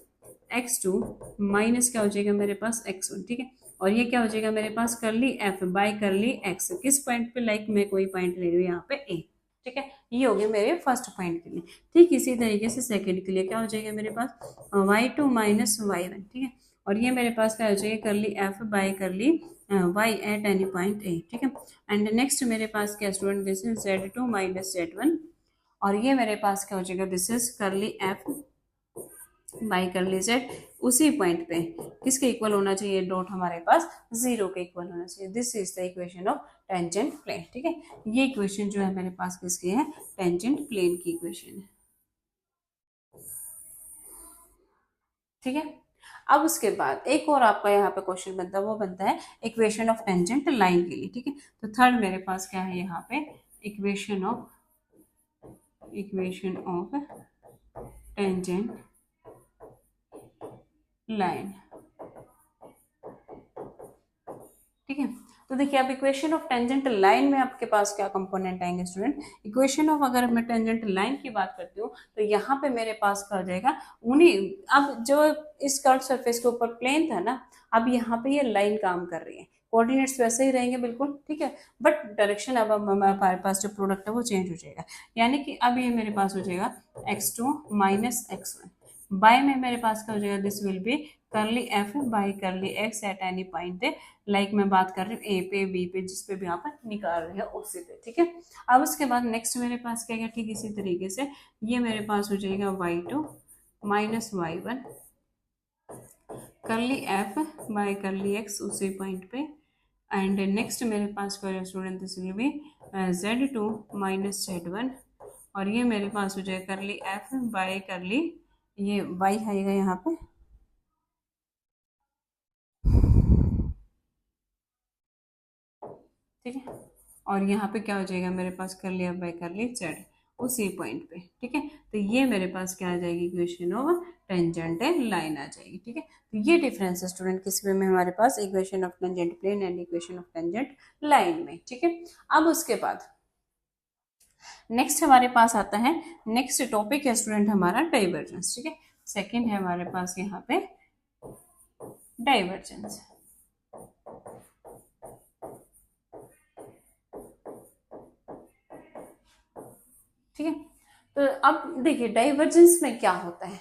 x2 minus क्या हो जाएगा मेरे पास x1। ठीक है, और ये क्या हो जाएगा मेरे पास करली एफ बाय करली एक्स, किस पॉइंट पे, लाइक मैं कोई पॉइंट ले रही हूँ यहाँ पे ए। ठीक है, ये हो गया मेरे फर्स्ट पॉइंट के लिए। ठीक इसी तरीके से सेकंड के लिए क्या हो जाएगा मेरे पास y2 माइनस y1। ठीक है, और ये मेरे पास क्या हो जाएगा करली एफ बाय करली y at any point A. ठीक है, एंड नेक्स्ट मेरे पास क्या student, this is z2 minus z1, और ये मेरे पास क्या हो जाएगा, this is curly F by कर लीजिए उसी पॉइंट पे किसके इक्वल होना चाहिए, डॉट हमारे पास 0 के इक्वल होना चाहिए। This is the equation of tangent plane. ठीक है, ये इक्वेशन जो है मेरे पास किसकी है, टेंजेंट प्लेन की इक्वेशन है। ठीक है, अब उसके बाद एक और आपका यहाँ पे क्वेश्चन बनता है, वो बनता है इक्वेशन ऑफ टेंजेंट लाइन के लिए। ठीक है, तो थर्ड मेरे पास क्या है यहाँ पे, इक्वेशन ऑफ टेंजेंट लाइन। ठीक है, तो देखिए अब इक्वेशन ऑफ टेंजेंट लाइन में आपके पास क्या कंपोनेंट आएंगे स्टूडेंट, इक्वेशन ऑफ अगर मैं टेंजेंट लाइन की बात करती हूँ तो यहाँ पे मेरे पास क्या हो जाएगा, उन्हीं अब जो इस कर्व सरफेस के ऊपर प्लेन था ना, अब यहाँ पे ये लाइन काम कर रही है, कोऑर्डिनेट्स वैसे ही रहेंगे बिल्कुल, ठीक है, बट डायरेक्शन अब हमारे पास जो प्रोडक्ट है वो चेंज हो जाएगा। यानी कि अब ये मेरे पास हो जाएगा x2 माइनस x1, बाय में मेरे पास क्या हो जाएगा, दिस विल बी करली F by curly x at any point है, लाइक मैं बात कर रही हूँ ए पे बी पे जिस पे भी यहाँ पर निकाल रहे हैं उसी पे, ठीक है। अब उसके बाद नेक्स्ट मेरे पास क्या है, ठीक इसी तरीके से ये मेरे पास हो जाएगा y2 माइनस y1 करली एफ बाय करली एक्स उसी पॉइंट पे, एंड नेक्स्ट मेरे पास क्या है student, this will B z2 minus z1, और ये मेरे पास हो जाएगा करली एफ बाय करली, ये y आएगा यहाँ पे, ठीक है, और यहाँ पे क्या हो जाएगा मेरे पास कर लिया बाय कर ली जेड उसी पॉइंट पे, ठीक है। तो ये मेरे पास क्या आ जाएगी, इक्वेशन ऑफ टेंजेंटल लाइन आ जाएगी, ठीक है। तो ये डिफरेंस है स्टूडेंट किस वे में हमारे पास, equation of tangent plane and equation of tangent line में, ठीक है। अब उसके बाद नेक्स्ट हमारे पास आता है, नेक्स्ट टॉपिक है स्टूडेंट हमारा डाइवर्जेंस, ठीक है। सेकेंड है हमारे पास यहाँ पे डाइवर्जेंस, ठीक है। तो अब देखिए डाइवर्जेंस में क्या होता है,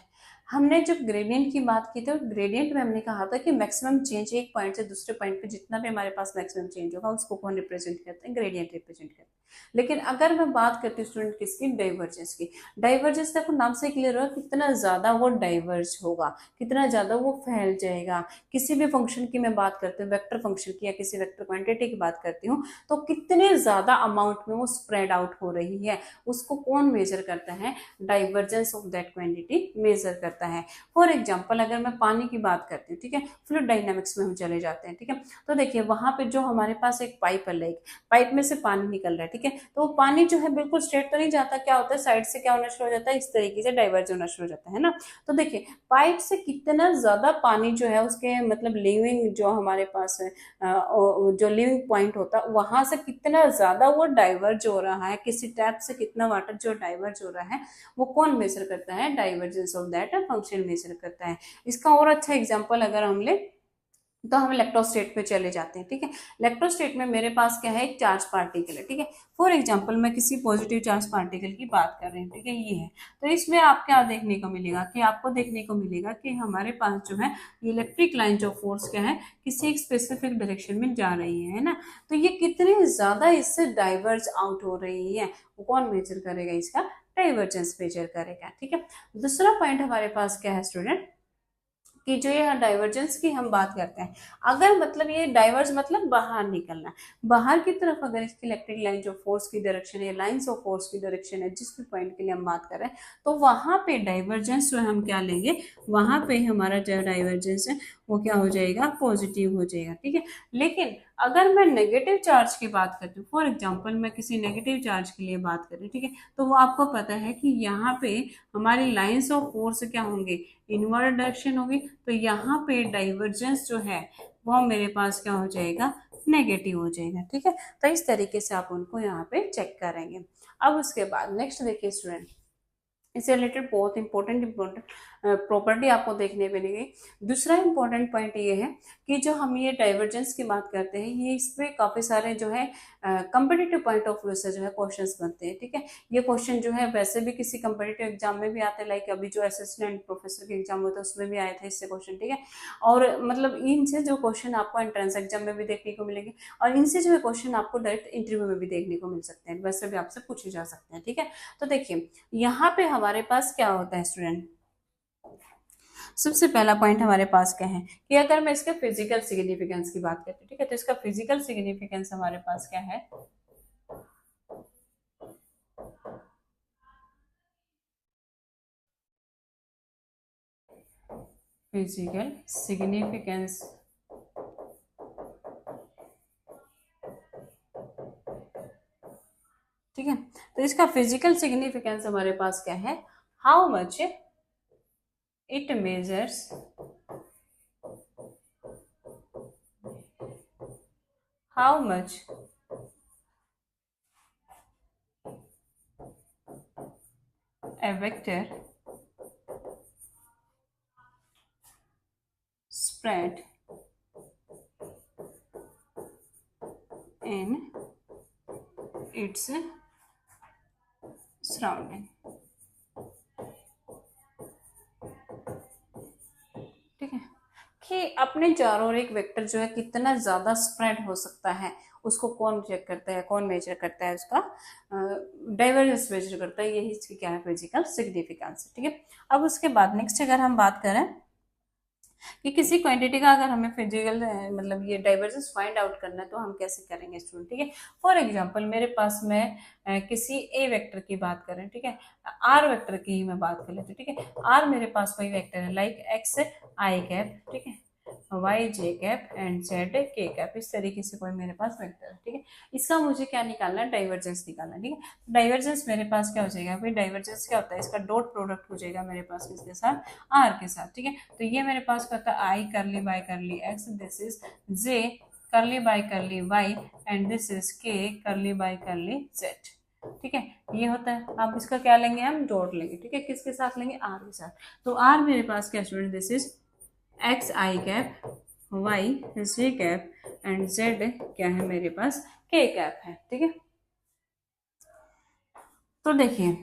हमने जब ग्रेडियंट की बात की तो ग्रेडियंट में हमने कहा था कि मैक्सिमम चेंज एक पॉइंट से दूसरे पॉइंट पे जितना भी हमारे पास मैक्सिमम चेंज होगा उसको कौन रिप्रेजेंट करते हैं, ग्रेडियंट रिप्रेजेंट करते हैं। लेकिन अगर मैं बात करती हूँ स्टूडेंट किसकी, डाइवर्जेंस की, डाइवर्जेंस देखो नाम से क्लियर होगा कितना ज्यादा वो डाइवर्ज होगा, कितना ज्यादा वो फैल जाएगा। किसी भी फंक्शन की मैं बात करती हूँ, वेक्टर फंक्शन की या किसी वेक्टर क्वांटिटी की बात करती हूँ, तो कितने ज्यादा अमाउंट में वो स्प्रेड आउट हो रही है उसको कौन मेजर करता है, divergence of that quantity measure करता है। फॉर एग्जांपल अगर मैं पानी की बात करती हूँ, ठीक है, फ्लूइड डायनामिक्स में हम चले जाते हैं, ठीक है। तो देखिए वहां पे जो हमारे पास एक पाइप है, लाइक पाइप में से पानी निकल रहा है, ठीक है, तो वो पानी जो है बिल्कुल स्ट्रेट तो नहीं जाता, क्या होता है साइड से क्या होना शुरू हो जाता है, इस तरीके से डाइवर्ज होना शुरू हो जाता है ना। तो देखिए पाइप से कितना ज्यादा पानी जो है उसके मतलब लिविंग जो हमारे पास है जो लिविंग पॉइंट होता है वहां से कितना ज्यादा वो डाइवर्ज हो रहा है, किसी टैप से कितना वाटर जो डाइवर्ज हो रहा है वो कौन मेजर करता है, divergence of that function measure करता है। इसका और अच्छा एग्जांपल अगर हम ले तो हम इलेक्ट्रोस्टेट पे चले जाते हैं, ठीक है। इलेक्ट्रोस्टेट में मेरे पास क्या है, एक चार्ज पार्टिकल है, ठीक है। फॉर एग्जांपल मैं किसी पॉजिटिव चार्ज पार्टिकल की बात कर रही हूँ, ठीक है, ये है। तो इसमें आप क्या देखने को मिलेगा कि आपको देखने को मिलेगा कि हमारे पास जो है इलेक्ट्रिक लाइन ऑफ फोर्स क्या है, किसी एक स्पेसिफिक डायरेक्शन में जा रही है ना। तो ये कितनी ज्यादा इससे डाइवर्ज आउट हो रही है, वो कौन मेजर करेगा, इसका डाइवर्जेंस मेजर करेगा, ठीक है। दूसरा पॉइंट हमारे पास क्या है स्टूडेंट, कि जो ये डाइवर्जेंस की हम बात करते हैं, अगर मतलब ये डाइवर्ज मतलब बाहर निकलना, बाहर की तरफ अगर इसकी इलेक्ट्रिक लाइन जो फोर्स की डायरेक्शन है, लाइंस ऑफ फोर्स की डायरेक्शन है, जिस भी पॉइंट के लिए हम बात कर रहे हैं, तो वहां पे डाइवर्जेंस जो हम क्या लेंगे, वहां पे हमारा जो डाइवर्जेंस है वो क्या हो जाएगा, पॉजिटिव हो जाएगा, ठीक है। लेकिन अगर मैं नेगेटिव चार्ज की बात करती हूँ, फॉर एग्जाम्पल मैं किसी नेगेटिव चार्ज के लिए बात कर रही हूँ, ठीक है, तो वो आपको पता है कि यहाँ पे हमारी लाइंस ऑफ फोर्स क्या होंगे, इनवर्ड डायरेक्शन होगी, तो यहाँ पे डाइवर्जेंस जो है वो मेरे पास क्या हो जाएगा, नेगेटिव हो जाएगा, ठीक है। तो इस तरीके से आप उनको यहाँ पे चेक करेंगे। अब उसके बाद नेक्स्ट देखिए स्टूडेंट, इससे रिलेटेड बहुत इंपॉर्टेंट प्रॉपर्टी आपको देखने मिलेगी। दूसरा इंपॉर्टेंट पॉइंट ये है कि जो हम ये डाइवर्जेंस की बात करते हैं, ये इस पे काफी सारे जो है कंपिटिटिव पॉइंट ऑफ व्यू से जो है क्वेश्चंस बनते हैं, ठीक है। ये क्वेश्चन जो है वैसे भी किसी कंपिटिटिव एग्जाम में भी आते हैं, लाइक अभी जो असिस्टेंट प्रोफेसर के एग्जाम होता है उसमें भी आए थे इससे क्वेश्चन, ठीक है। और मतलब इनसे जो क्वेश्चन आपको एंट्रेंस एग्जाम में भी देखने को मिलेंगे, और इनसे जो है क्वेश्चन आपको डायरेक्ट इंटरव्यू में भी देखने को मिल सकते हैं, वैसे भी आपसे पूछे जा सकते हैं, ठीक है। तो देखिए यहाँ पे हमारे पास क्या होता है स्टूडेंट, सबसे पहला पॉइंट हमारे पास क्या है कि अगर मैं इसके फिजिकल सिग्निफिकेंस की बात करती हूँ, ठीक है, तो इसका फिजिकल सिग्निफिकेंस हमारे पास क्या है, फिजिकल सिग्निफिकेंस, ठीक है। तो इसका फिजिकल सिग्निफिकेंस हमारे पास क्या है, how much it measures how much a vector spread in its surrounding. ठीक है, कि अपने चारों ओर एक वेक्टर जो है कितना ज्यादा स्प्रेड हो सकता है, उसको कौन चेक करता है, कौन मेजर करता है, उसका डाइवर्जेंस मेजर करता है। यही इसकी क्या है, फिजिकल सिग्निफिकेंस। ठीक है, अब उसके बाद नेक्स्ट अगर हम बात करें कि किसी क्वांटिटी का अगर हमें फिजिकल मतलब ये डाइवर्जेंस फाइंड आउट करना है तो हम कैसे करेंगे स्टूडेंट। ठीक है, फॉर एग्जांपल मेरे पास में किसी ए वेक्टर की बात करें, ठीक है, आर वेक्टर की ही मैं बात कर लेती हूँ। ठीक है, आर मेरे पास कोई वेक्टर है लाइक एक्स आई कैप, ठीक है, Y J cap and Z के कैप, इस तरीके से कोई मेरे पास वेक्टर है। ठीक है, इसका मुझे क्या निकालना है, डाइवर्जेंस निकालना है। ठीक है, डाइवर्जेंस मेरे पास क्या हो जाएगा भाई, डाइवर्जेंस क्या होता है, इसका डॉट प्रोडक्ट हो जाएगा मेरे पास किसके साथ, आर के साथ। ठीक है, तो ये मेरे पास क्या होता है, आई curly by curly x, this is जे करली by curly Y and this is के करली बाय करली जेड। ठीक है, ये होता है। अब इसका क्या लेंगे, हम डॉट लेंगे। ठीक है, किसके साथ लेंगे, आर के साथ। तो आर मेरे पास क्या student, this is X I cap, Y J cap and Z क्या है मेरे पास, के कैप है। ठीक है, तो देखिए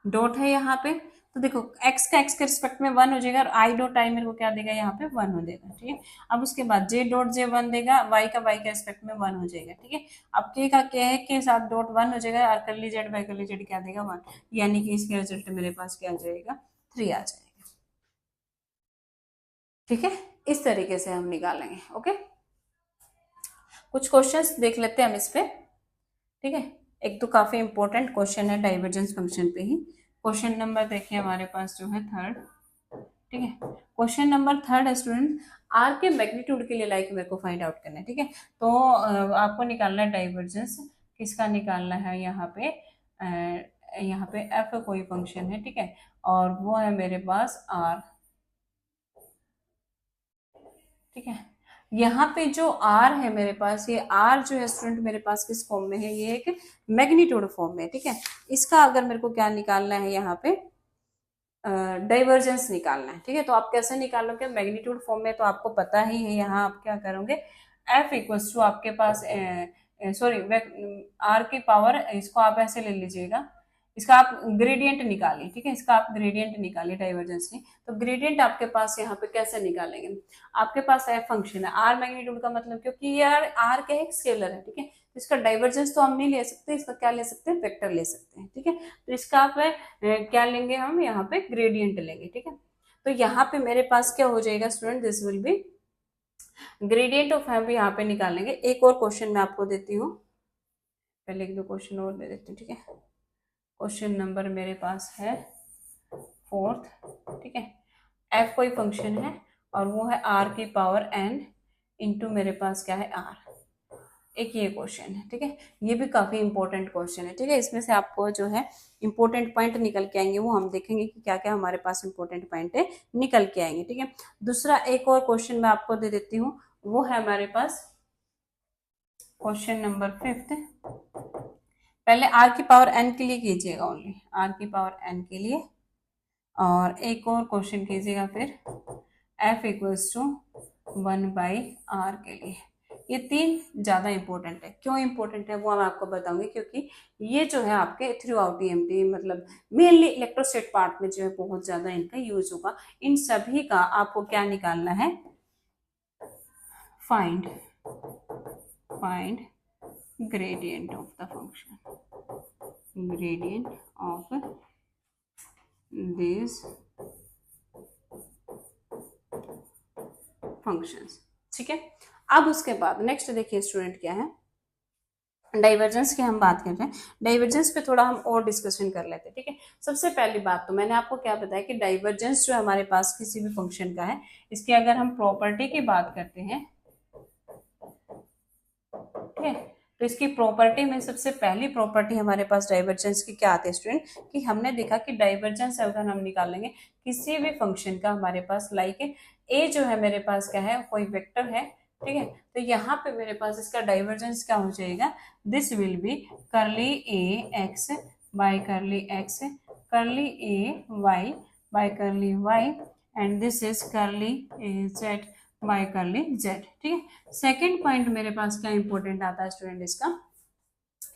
डॉट है यहाँ पे, तो देखो x का x के रिस्पेक्ट में 1 हो जाएगा और आई डॉट आई मेरे को क्या देगा, यहाँ पे 1 हो देगा। ठीक है, अब उसके बाद j डॉट j 1 देगा, y का y के रिस्पेक्ट में 1 हो जाएगा। ठीक है, अब k का k के साथ डॉट 1 हो जाएगा और करली z बाई करली z क्या देगा 1, यानी कि इसके रिजल्ट मेरे पास क्या आ जाएगा, 3 आ जाएगा। ठीक है, इस तरीके से हम निकालेंगे। ओके, कुछ क्वेश्चंस देख लेते हैं हम इस पे। ठीक है, एक तो काफी इंपॉर्टेंट क्वेश्चन है डाइवर्जेंस फंक्शन पे ही। क्वेश्चन नंबर देखिए हमारे पास जो है थर्ड। ठीक है, क्वेश्चन नंबर थर्ड है स्टूडेंट, आर के मैग्नीट्यूड के लिए लाइक मेरे को फाइंड आउट करना है। ठीक है, तो आपको निकालना है डाइवर्जेंस, किसका निकालना है, यहाँ पे एफ कोई फंक्शन है। ठीक है, और वो है मेरे पास आर। ठीक है, यहाँ पे जो आर है मेरे पास, ये आर जो है स्टूडेंट मेरे पास किस फॉर्म में है, ये एक मैग्नीट्यूड फॉर्म में। ठीक है, इसका अगर मेरे को क्या निकालना है, यहाँ पे डाइवर्जेंस निकालना है। ठीक है, तो आप कैसे निकालोगे, मैग्नीट्यूड फॉर्म में तो आपको पता ही है, यहाँ आप क्या करोगे, एफ इक्वल्स टू आपके पास सॉरी आर की पावर, इसको आप ऐसे ले लीजिएगा, इसका आप ग्रेडियंट निकालिए। ठीक है, इसका आप ग्रेडियंट निकालिए डाइवर्जेंस की। तो ग्रेडियंट आपके पास यहाँ पे कैसे निकालेंगे, आपके पास एफ फंक्शन है, आर मैग्नीट्यूड का मतलब, क्योंकि ये आर क्या है, स्केलर है। ठीक है, तो इसका डाइवर्जेंस तो हम नहीं ले सकते, इसका क्या ले सकते हैं, वेक्टर ले सकते हैं। ठीक है, तो इसका आप क्या लेंगे, हम यहाँ पे ग्रेडियंट लेंगे। ठीक है, तो यहाँ पे मेरे पास क्या हो जाएगा student, this will be gradient of हम यहाँ पे निकालेंगे। एक और क्वेश्चन मैं आपको देती हूँ, पहले एक दो क्वेश्चन और दे देती हूँ। ठीक है, क्वेश्चन नंबर मेरे पास है फोर्थ। ठीक है, एफ कोई फंक्शन है और वो है आर की पावर एन इंटू मेरे पास क्या है आर, एक ये क्वेश्चन है। ठीक है, ये भी काफी इंपॉर्टेंट क्वेश्चन है। ठीक है, इसमें से आपको जो है इंपॉर्टेंट पॉइंट निकल के आएंगे, वो हम देखेंगे कि क्या क्या हमारे पास इंपॉर्टेंट पॉइंट है निकल के आएंगे। ठीक है, दूसरा एक और क्वेश्चन मैं आपको दे देती हूँ, वो है हमारे पास क्वेश्चन नंबर फिफ्थ। पहले आर की पावर एन के लिए कीजिएगा, ओनली आर की पावर एन के लिए, और एक और क्वेश्चन कीजिएगा फिर एफ इक्वल्स टू 1/r के लिए। ये तीन ज्यादा इंपॉर्टेंट है। क्यों इंपॉर्टेंट है वो मैं आपको बताऊंगी, क्योंकि ये जो है आपके थ्रू आउट ईएमटी मतलब मेनली इलेक्ट्रोस्टैटिक पार्ट में जो है बहुत ज्यादा इनका यूज होगा। इन सभी का आपको क्या निकालना है, find gradient of the function, gradient of this functions. ठीक है, अब उसके बाद नेक्स्ट देखिए स्टूडेंट क्या है, डाइवर्जेंस की हम बात कर रहे हैं। डाइवर्जेंस पे थोड़ा हम और डिस्कशन कर लेते हैं। ठीक है, सबसे पहली बात तो मैंने आपको क्या बताया कि डाइवर्जेंस जो हमारे पास किसी भी फंक्शन का है, इसकी अगर हम प्रॉपर्टी की बात करते हैं, ठीक है, तो इसकी प्रॉपर्टी में सबसे पहली प्रॉपर्टी हमारे पास डाइवर्जेंस की क्या आती है स्टूडेंट, कि हमने देखा कि डाइवर्जेंस अगर हम निकालेंगे किसी भी फंक्शन का, हमारे पास लाइक ए जो है मेरे पास क्या है, कोई वेक्टर है। ठीक है, तो यहाँ पे मेरे पास इसका डाइवर्जेंस क्या हो जाएगा, this will be curly a x by curly x, curly a y by curly Y and this is curly a z. By curly z. ठीक है, सेकंड पॉइंट मेरे पास क्या इंपॉर्टेंट आता है स्टूडेंट, इसका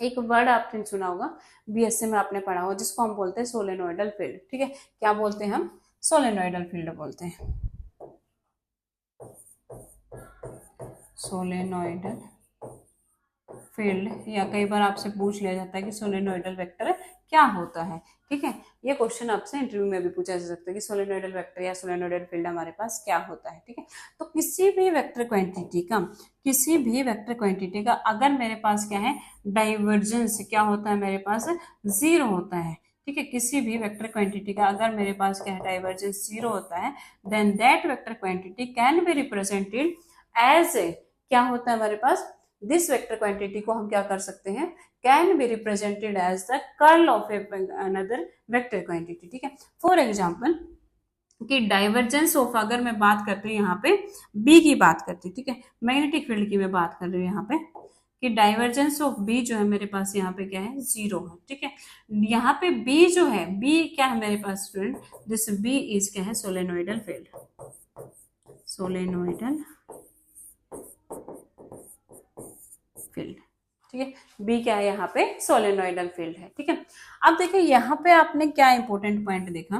एक वर्ड आपने सुना होगा, बीएससी में आपने पढ़ा होगा, जिसको हम बोलते हैं सोलेनोइडल फील्ड। ठीक है, क्या बोलते हैं हम, सोलेनोइडल फील्ड बोलते हैं, सोलेनोइडल फील्ड। या कई बार आपसे पूछ लिया जाता है कि सोलेनोइडल वेक्टर क्या होता है। ठीक है, ये क्वेश्चन आपसे इंटरव्यू में भी पूछा जा सकता है कि सोलेनोइडल वेक्टर या सोलेनोइडल फील्ड हमारे पास क्या होता है। ठीक है, तो किसी भी वेक्टर क्वांटिटी का, किसी भी वेक्टर क्वांटिटी का अगर मेरे पास क्या है, डाइवर्जेंस क्या होता है, मेरे पास जीरो होता है। ठीक है, किसी भी वेक्टर क्वांटिटी का अगर मेरे पास क्या है, डाइवर्जेंस जीरो होता है, then that vector quantity can be represented as a, क्या होता है हमारे पास, दिस वेक्टर क्वांटिटी को हम क्या कर सकते हैं, can be represented as the curl of another vector quantity. ठीक है, फॉर एग्जांपल कि डाइवर्जेंस ऑफ, अगर मैं बात करती हूँ यहाँ पे बी की बात करती हूँ, ठीक है, मैग्नेटिक फील्ड की मैं बात कर रही हूँ यहाँ पे, कि डाइवर्जेंस ऑफ बी जो है मेरे पास यहाँ पे क्या है, जीरो है। ठीक है, यहाँ पे बी जो है, बी क्या है मेरे पास स्टूडेंट, दिस बी इज क्या है, सोलेनोइडल फील्ड, सोलेनोइडल फील्ड। ठीक है, बी क्या है यहाँ पे, सोलेनोइडल फील्ड है। ठीक है, अब देखिए यहाँ पे आपने क्या इंपॉर्टेंट पॉइंट देखा,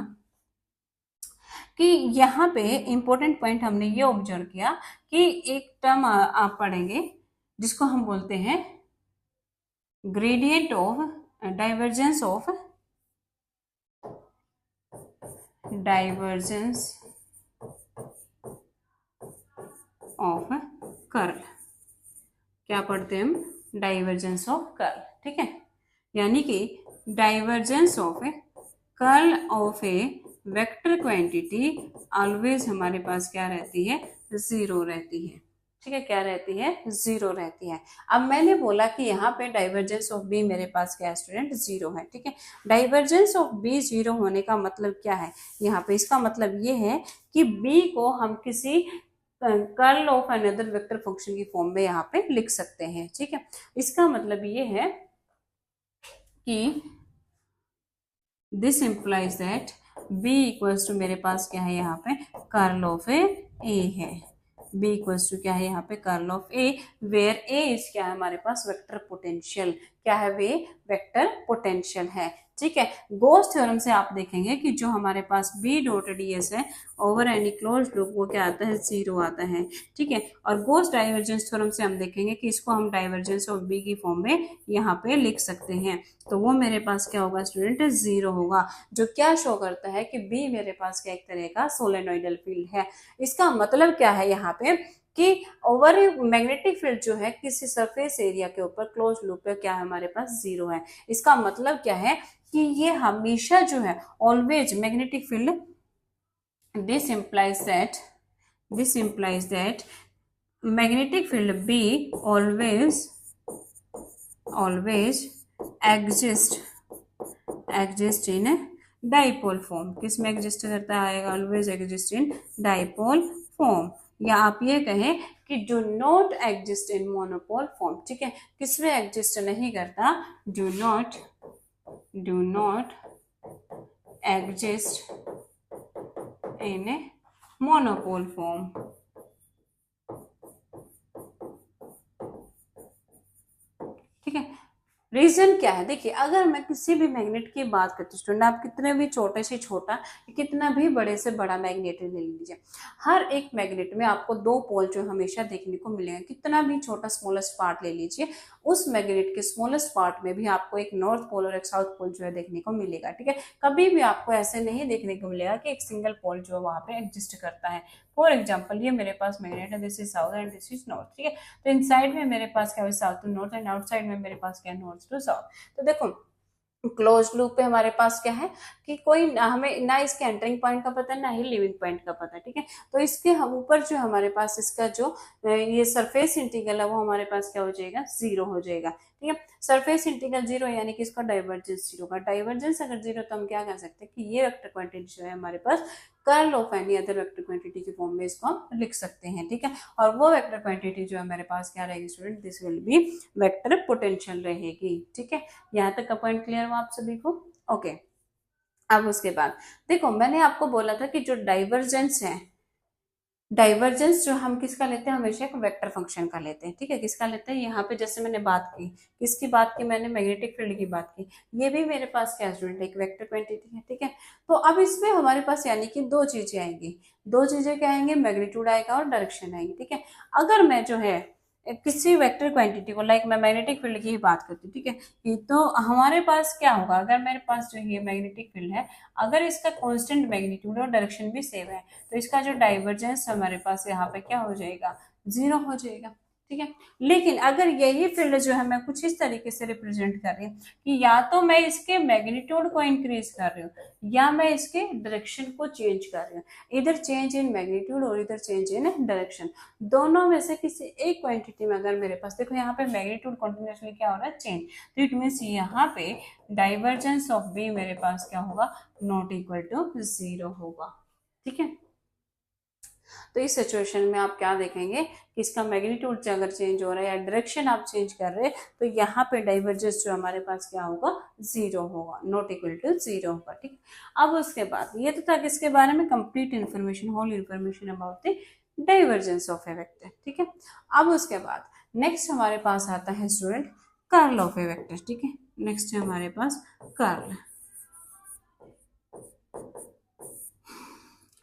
कि यहाँ पे इंपॉर्टेंट पॉइंट हमने ये ऑब्जर्व किया कि एक टर्म आप पढ़ेंगे जिसको हम बोलते हैं gradient of divergence of, divergence of curl. क्या पढ़ते हैं हम, डाइवर्जेंस ऑफ कर्ल। ठीक है, यानी कि divergence of curl of a vector quantity always हमारे पास क्या रहती है, जीरो रहती है। ठीक है, क्या रहती है, जीरो रहती है। अब मैंने बोला कि यहाँ पे डाइवर्जेंस ऑफ बी मेरे पास क्या है स्टूडेंट, जीरो है। ठीक है, डाइवर्जेंस ऑफ बी जीरो होने का मतलब क्या है, यहाँ पे इसका मतलब ये है कि बी को हम किसी curl of another vector function की फॉर्म में यहाँ पे लिख सकते हैं। ठीक है, इसका मतलब ये है कि this implies that B equals to, मेरे पास क्या है यहाँ पे, कर्ल ऑफ ए है। बी इक्वल्स टू क्या है यहाँ पे, curl of a, where a is क्या है हमारे पास, वेक्टर पोटेंशियल। क्या है वे, वेक्टर पोटेंशियल है। ठीक है, गॉस थ्योरम से आप देखेंगे कि जो हमारे पास बी डॉट डी एस है ओवर एनी क्लोज लूप, वो क्या आता है, जीरो आता है। ठीक है, और गॉस डाइवर्जेंस थ्योरम से हम देखेंगे कि इसको हम डाइवर्जेंस ऑफ बी की फॉर्म में यहाँ पे लिख सकते हैं, तो वो मेरे पास क्या होगा स्टूडेंट, जीरो होगा, जो क्या शो करता है कि बी मेरे पास क्या एक तरह का सोलेनोइडल फील्ड है। इसका मतलब क्या है यहाँ पे, कि ओवर मैग्नेटिक फील्ड जो है किसी सरफेस एरिया के ऊपर क्लोज लूप पे क्या है हमारे पास, जीरो है। इसका मतलब क्या है कि ये हमेशा जो है always magnetic field, this implies that, this implies that magnetic field B always exist in dipole form. किस में एग्जिस्ट करता है, always exist in dipole form, या आप ये कहें कि do not exist in monopole form. ठीक है, किस में एग्जिस्ट नहीं करता, do not exist in A monopole form. ठीक है, रीजन क्या है, देखिए अगर मैं किसी भी मैग्नेट की बात करती हूँ स्टूडेंट, आप कितने भी छोटे से छोटा, कितना भी बड़े से बड़ा मैग्नेट ले लीजिए, हर एक मैग्नेट में आपको दो पोल जो हमेशा देखने को मिलेगा। कितना भी छोटा स्मॉलेस्ट पार्ट ले लीजिए, उस मैग्नेट के स्मॉलेस्ट पार्ट में भी आपको एक नॉर्थ पोल और एक साउथ पोल जो है देखने को मिलेगा। ठीक है, कभी भी आपको ऐसे नहीं देखने को मिलेगा कि एक सिंगल पोल जो है वहां पे एग्जिस्ट करता है। फॉर एग्जाम्पल, ये मेरे पास मैग्नेट है, this is south and this is north. ठीक है, तो इन साइड में मेरे पास क्या है, south to north, and outside में मेरे पास क्या है, नॉर्थ टू साउथ। तो देखो क्लोज लूप पे हमारे पास क्या है कि कोई हमें ना इसके एंटरिंग पॉइंट का पता है, ना ही लिविंग पॉइंट का पता है। ठीक है, तो इसके हम ऊपर जो हमारे पास इसका जो ये सरफेस इंटीग्रल है वो हमारे पास क्या हो जाएगा, जीरो हो जाएगा। ठीक है, सरफेस इंटीग्रल जीरो यानी कि इसका डाइवर्जेंस जीरो का, डाइवर्जेंस अगर जीरो तो हम क्या कह सकते हैं कि ये वेक्टर क्वांटिटी जो है हमारे पास curl of any other vector quantity की फॉर्म में इसको हम लिख सकते हैं। ठीक है, और वो वेक्टर क्वांटिटी जो है हमारे पास क्या रहेगी student, this will B vector potential रहेगी। ठीक है, यहाँ तक का पॉइंट क्लियर हुआ आप सभी को, ओके। अब उसके बाद देखो मैंने आपको बोला था कि जो डाइवर्जेंस है, डाइवर्जेंस जो हम किसका लेते हैं, हमेशा एक वेक्टर फंक्शन का लेते हैं, ठीक है। किसका लेते हैं, यहाँ पे जैसे मैंने बात की, किसकी बात की मैंने, मैग्नेटिक फील्ड की बात की। ये भी मेरे पास क्या स्टूडेंट, एक वेक्टर क्वांटिटी है, ठीक है। तो अब इसमें हमारे पास यानी कि दो चीजें आएंगी, दो चीजें क्या आएंगे, मैग्नीट्यूड आएगा और डायरेक्शन आएगी, ठीक है। अगर मैं जो है किसी वेक्टर क्वांटिटी को, लाइक मैं मैग्नेटिक फील्ड की ही बात करती हूँ, ठीक है, तो हमारे पास क्या होगा, अगर मेरे पास जो ये मैग्नेटिक फील्ड है, अगर इसका कांस्टेंट मैग्नीट्यूड और डायरेक्शन भी सेम है, तो इसका जो डाइवर्जेंस हमारे पास यहाँ पे क्या हो जाएगा, जीरो हो जाएगा, ठीक है। लेकिन अगर यही फील्ड जो है मैं कुछ इस तरीके से रिप्रेजेंट कर रही हूँ कि या तो मैं इसके मैग्नीट्यूड को इंक्रीज कर रही हूँ या मैं इसके डायरेक्शन को चेंज कर रही हूँ, इधर चेंज इन मैग्नीट्यूड और इधर चेंज इन डायरेक्शन, दोनों में से किसी एक क्वांटिटी में अगर मेरे पास, देखो यहाँ पे मैग्नीट्यूड कंटिन्यूसली क्या हो रहा है, चेंज, तो इट मीन्स यहाँ पे डाइवर्जेंस ऑफ बी मेरे पास क्या होगा, नॉट इक्वल टू जीरो होगा, ठीक है। तो इस सिचुएशन में आप क्या देखेंगे कि इसका मैग्नीट्यूड अगर चेंज हो रहा है या डायरेक्शन आप चेंज कर रहे हैं, तो यहाँ पे डाइवर्जेंस जो हमारे पास क्या होगा, जीरो होगा, नॉट इक्वल टू जीरो होगा, ठीक। अब उसके बाद ये तो था किसके बारे में, complete information, whole information about the divergence of a vector, ठीक है। अब उसके बाद नेक्स्ट हमारे पास आता है student curl of a vector, ठीक है। नेक्स्ट है हमारे पास कर्ल,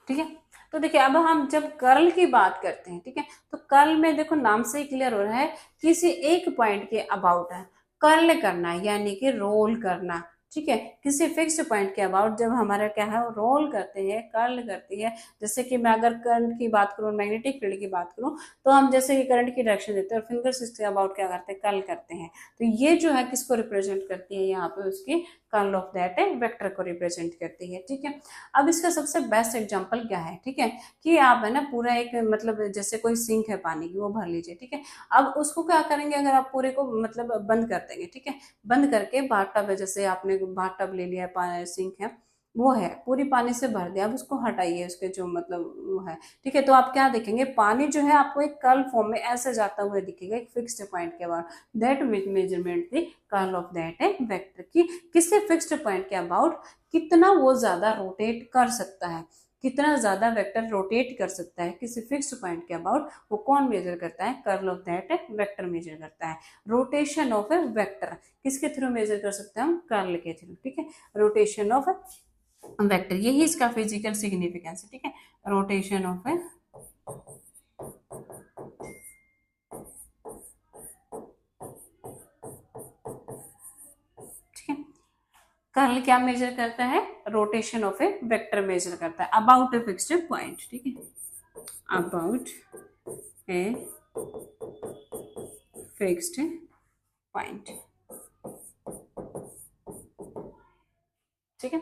ठीक है। तो देखिए अब हम जब कर्ल की बात करते हैं, ठीक है, तो कर्ल में देखो नाम से ही क्लियर हो रहा है, किसी एक पॉइंट के अबाउट है, कर्ल करना यानी कि रोल करना, ठीक है। किसी फिक्स पॉइंट के अबाउट जब हमारा क्या है, रोल करते हैं, कर्ल करती है। जैसे कि मैं अगर करंट की बात करूँ, मैग्नेटिक फील्ड की बात करूँ, तो हम जैसे कि करंट की डायरेक्शन देते हैं और फिंगर्स इसके अबाउट क्या करते हैं, कर्ल करते हैं। तो ये जो है किसको रिप्रेजेंट करती है, यहाँ पे उसकी कर्ल ऑफ दैट वेक्टर को रिप्रेजेंट करती है, ठीक है। अब इसका सबसे बेस्ट एग्जांपल क्या है, ठीक है, कि आप है ना पूरा एक मतलब जैसे कोई सिंक है पानी की, वो भर लीजिए, ठीक है। अब उसको क्या करेंगे, अगर आप पूरे को मतलब बंद कर देंगे, ठीक है, बंद करके बाथटब है, जैसे आपने बाथटब ले लिया है, सिंक है, वो है पूरी पानी से भर दिया, अब उसको हटाइए, उसके जो मतलब वो है, ठीक है। तो आप क्या देखेंगे, पानी जो है आपको एक कर्ल फॉर्म में ऐसे जाता हुआ दिखेगा एक फिक्स्ड पॉइंट के बाद, that which measurement the curl of that vector की किसी फिक्स्ड पॉइंट के अबाउट कितना वो ज्यादा रोटेट कर सकता है, कितना ज्यादा वेक्टर रोटेट कर सकता है किसी फिक्स पॉइंट के अबाउट, वो कौन मेजर करता है, curl of that vector measure करता है। रोटेशन ऑफ ए वेक्टर किसके थ्रू मेजर कर सकते हैं हम, कर्ल के थ्रू, ठीक है। रोटेशन ऑफ वेक्टर, यही इसका फिजिकल सिग्निफिकेंस है, ठीक है। रोटेशन ऑफ ए कर्ल क्या मेजर करता है, rotation of a vector measure करता है अबाउट ए फिक्स्ड पॉइंट, ठीक है, अबाउट ए फिक्स्ड पॉइंट, ठीक है।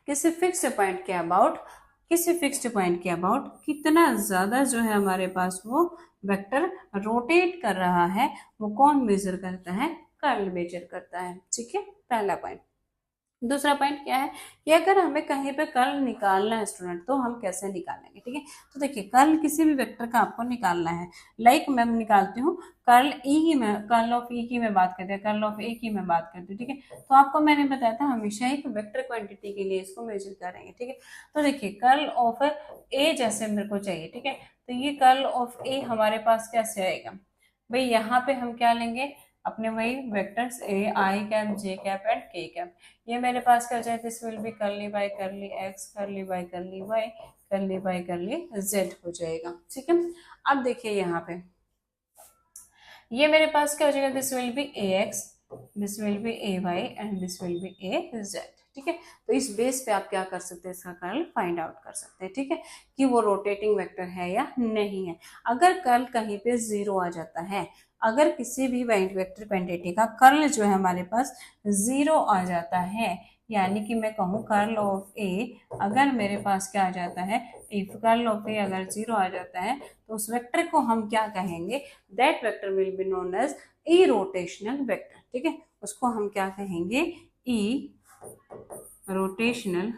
किसी फिक्स्ड पॉइंट के अबाउट, किसी फिक्स्ड पॉइंट के अबाउट कितना ज्यादा जो है हमारे पास वो वेक्टर रोटेट कर रहा है, वो कौन मेजर करता है, कर्ल मेजर करता है, ठीक है, पहला पॉइंट। दूसरा पॉइंट क्या है कि अगर हमें कहीं पे कर्ल निकालना है स्टूडेंट, तो हम कैसे निकालेंगे, ठीक है। तो देखिए कर्ल किसी भी वेक्टर का आपको निकालना है, लाइक मैं निकालती हूँ कर्ल ई की, मैं कर्ल ऑफ ई की मैं बात करती हूँ, कर्ल ऑफ ए की मैं बात करती हूँ, ठीक है। तो आपको मैंने बताया था हमेशा एक वेक्टर क्वांटिटी के लिए इसको मेजर करेंगे, ठीक है। तो देखिए कर्ल ऑफ ए जैसे मेरे को चाहिए, ठीक है, तो ये कर्ल ऑफ ए हमारे पास कैसे आएगा भाई, यहाँ पे हम क्या लेंगे, अपने वही vectors a i cap j cap and k cap, ये मेरे पास क्या हो जाए, this will be curly by curly x, curly by curly y, curly by curly z हो जाएगा, ठीक है। अब देखिए यहाँ पे ये मेरे पास क्या हो जाएगा, this will be a x, this will be a y and this will be a z, ठीक है। तो इस बेस पे आप क्या कर सकते हैं, इसका कर्ल फाइंड आउट कर सकते हैं, ठीक है, कि वो रोटेटिंग वेक्टर है या नहीं है। अगर कर्ल कहीं पे जीरो आ जाता है, अगर किसी भी वेक्टर क्वांटिटी का कर्ल जो है हमारे पास जीरो आ जाता है, यानी कि मैं कहूँ कर्ल ऑफ ए अगर मेरे पास क्या आ जाता है, इफ कर्ल ऑफ ए अगर जीरो आ जाता है, तो उस वेक्टर को हम क्या कहेंगे, that vector will be known as irrotational vector, ठीक है। उसको हम क्या कहेंगे, ई रोटेशनल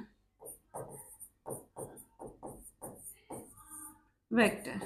वेक्टर,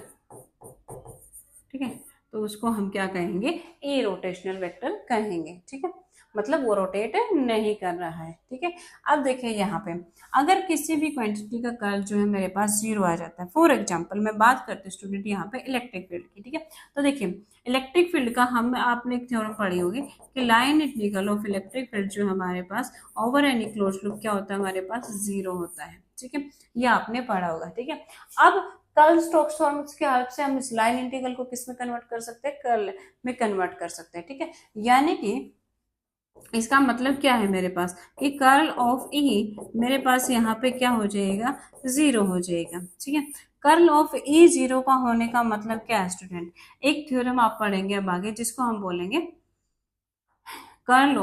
ठीक है। तो उसको हम क्या कहेंगे, ए रोटेशनल वेक्टर कहेंगे, ठीक है, मतलब वो रोटेट नहीं कर रहा है, ठीक है। ठीक है। अब देखिए यहाँ पे अगर किसी भी क्वांटिटी का कर्ल जो है मेरे पास 0 आ जाता है, फॉर एग्जांपल मैं बात करती हूँ स्टूडेंट यहाँ पे इलेक्ट्रिक फील्ड की, ठीक है। तो देखिए इलेक्ट्रिक फील्ड का हम आपने एक थ्योरम पढ़ी होगी कि line integral of electric field जो हमारे पास ओवर एनी क्लोज लूप क्या होता है हमारे पास 0 होता है, ठीक है। ये आपने पढ़ा होगा, ठीक है। अब कर्ल स्टोक्स थ्योरम की हेल्प से हम इस लाइन इंटीग्रल को किस में कन्वर्ट कर सकते हैं, कर्ल में कन्वर्ट कर सकते हैं, ठीक है। यानी कि इसका मतलब क्या है मेरे पास कि कर्ल ऑफ ई मेरे पास यहाँ पे क्या हो जाएगा, 0 हो जाएगा, ठीक है। कर्ल ऑफ ई 0 का होने का मतलब क्या है स्टूडेंट, एक थ्योरम आप पढ़ेंगे अब आगे जिसको हम बोलेंगे कर्ल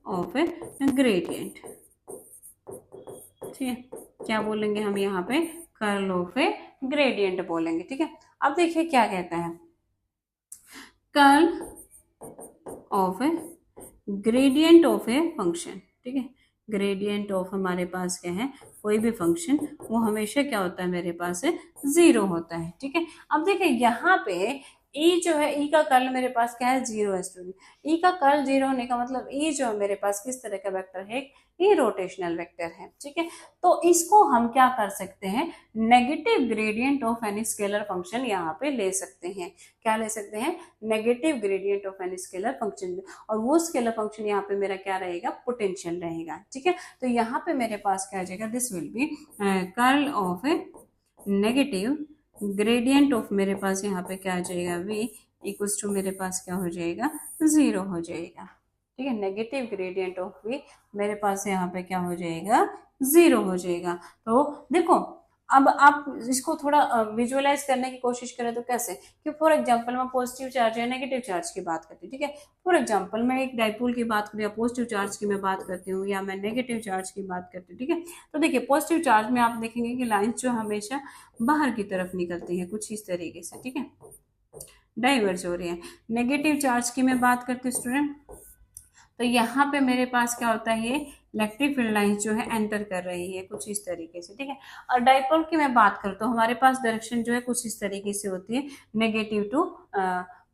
ऑफ ए ग्रेडियंट, ठीक है। क्या बोलेंगे हम यहाँ पे, कर्ल ऑफ ए ग्रेडियंट बोलेंगे, ठीक है। अब देखिए क्या कहता है, curl of A gradient of a function, ठीक है। ग्रेडियंट ऑफ हमारे पास क्या है, कोई भी फंक्शन, वो हमेशा क्या होता है मेरे पास है 0 होता है, ठीक है। अब देखिए यहाँ पे ई जो है, ई का कर्ल मेरे पास क्या है 0 है स्टूडेंट। ई का कर्ल 0 होने का मतलब ई जो है मेरे पास किस तरह का वेक्टर है, ई रोटेशनल वेक्टर है, ठीक है। तो इसको हम क्या कर सकते हैं, negative gradient of any scalar function यहाँ पे ले सकते हैं। क्या ले सकते हैं, negative gradient of any scalar function, और वो स्केलर फंक्शन यहाँ पे मेरा क्या रहेगा, पोटेंशियल रहेगा, ठीक है। तो यहाँ पे मेरे पास क्या आ जाएगा, this will B curl of A negative gradient of, मेरे पास यहाँ पे क्या आ जाएगा, v इक्वल्स टू मेरे पास क्या हो जाएगा, 0 हो जाएगा, ठीक है। नेगेटिव ग्रेडियंट ऑफ v मेरे पास यहाँ पे क्या हो जाएगा, 0 हो जाएगा। तो देखो अब आप इसको थोड़ा विजुअलाइज करने की कोशिश करें तो कैसे, कि फॉर एग्जांपल मैं पॉजिटिव चार्ज या नेगेटिव चार्ज की बात करती हूँ, ठीक है। फॉर एग्जांपल मैं एक डाइपोल की बात करूँ या पॉजिटिव चार्ज की मैं बात करती हूँ या मैं नेगेटिव चार्ज की बात करती हूँ, ठीक है। तो देखिए पॉजिटिव चार्ज में आप देखेंगे कि लाइंस जो हमेशा बाहर की तरफ निकलती है कुछ इस तरीके से, ठीक है, डाइवर्ज हो रही है। नेगेटिव चार्ज की मैं बात करती हूँ स्टूडेंट, तो यहाँ पे मेरे पास क्या होता है, ये इलेक्ट्रिक फील्ड लाइंस जो है एंटर कर रही है कुछ इस तरीके से, ठीक है। और डाइपोल की मैं बात करता हूँ, हमारे पास डायरेक्शन जो है कुछ इस तरीके से होती है, नेगेटिव टू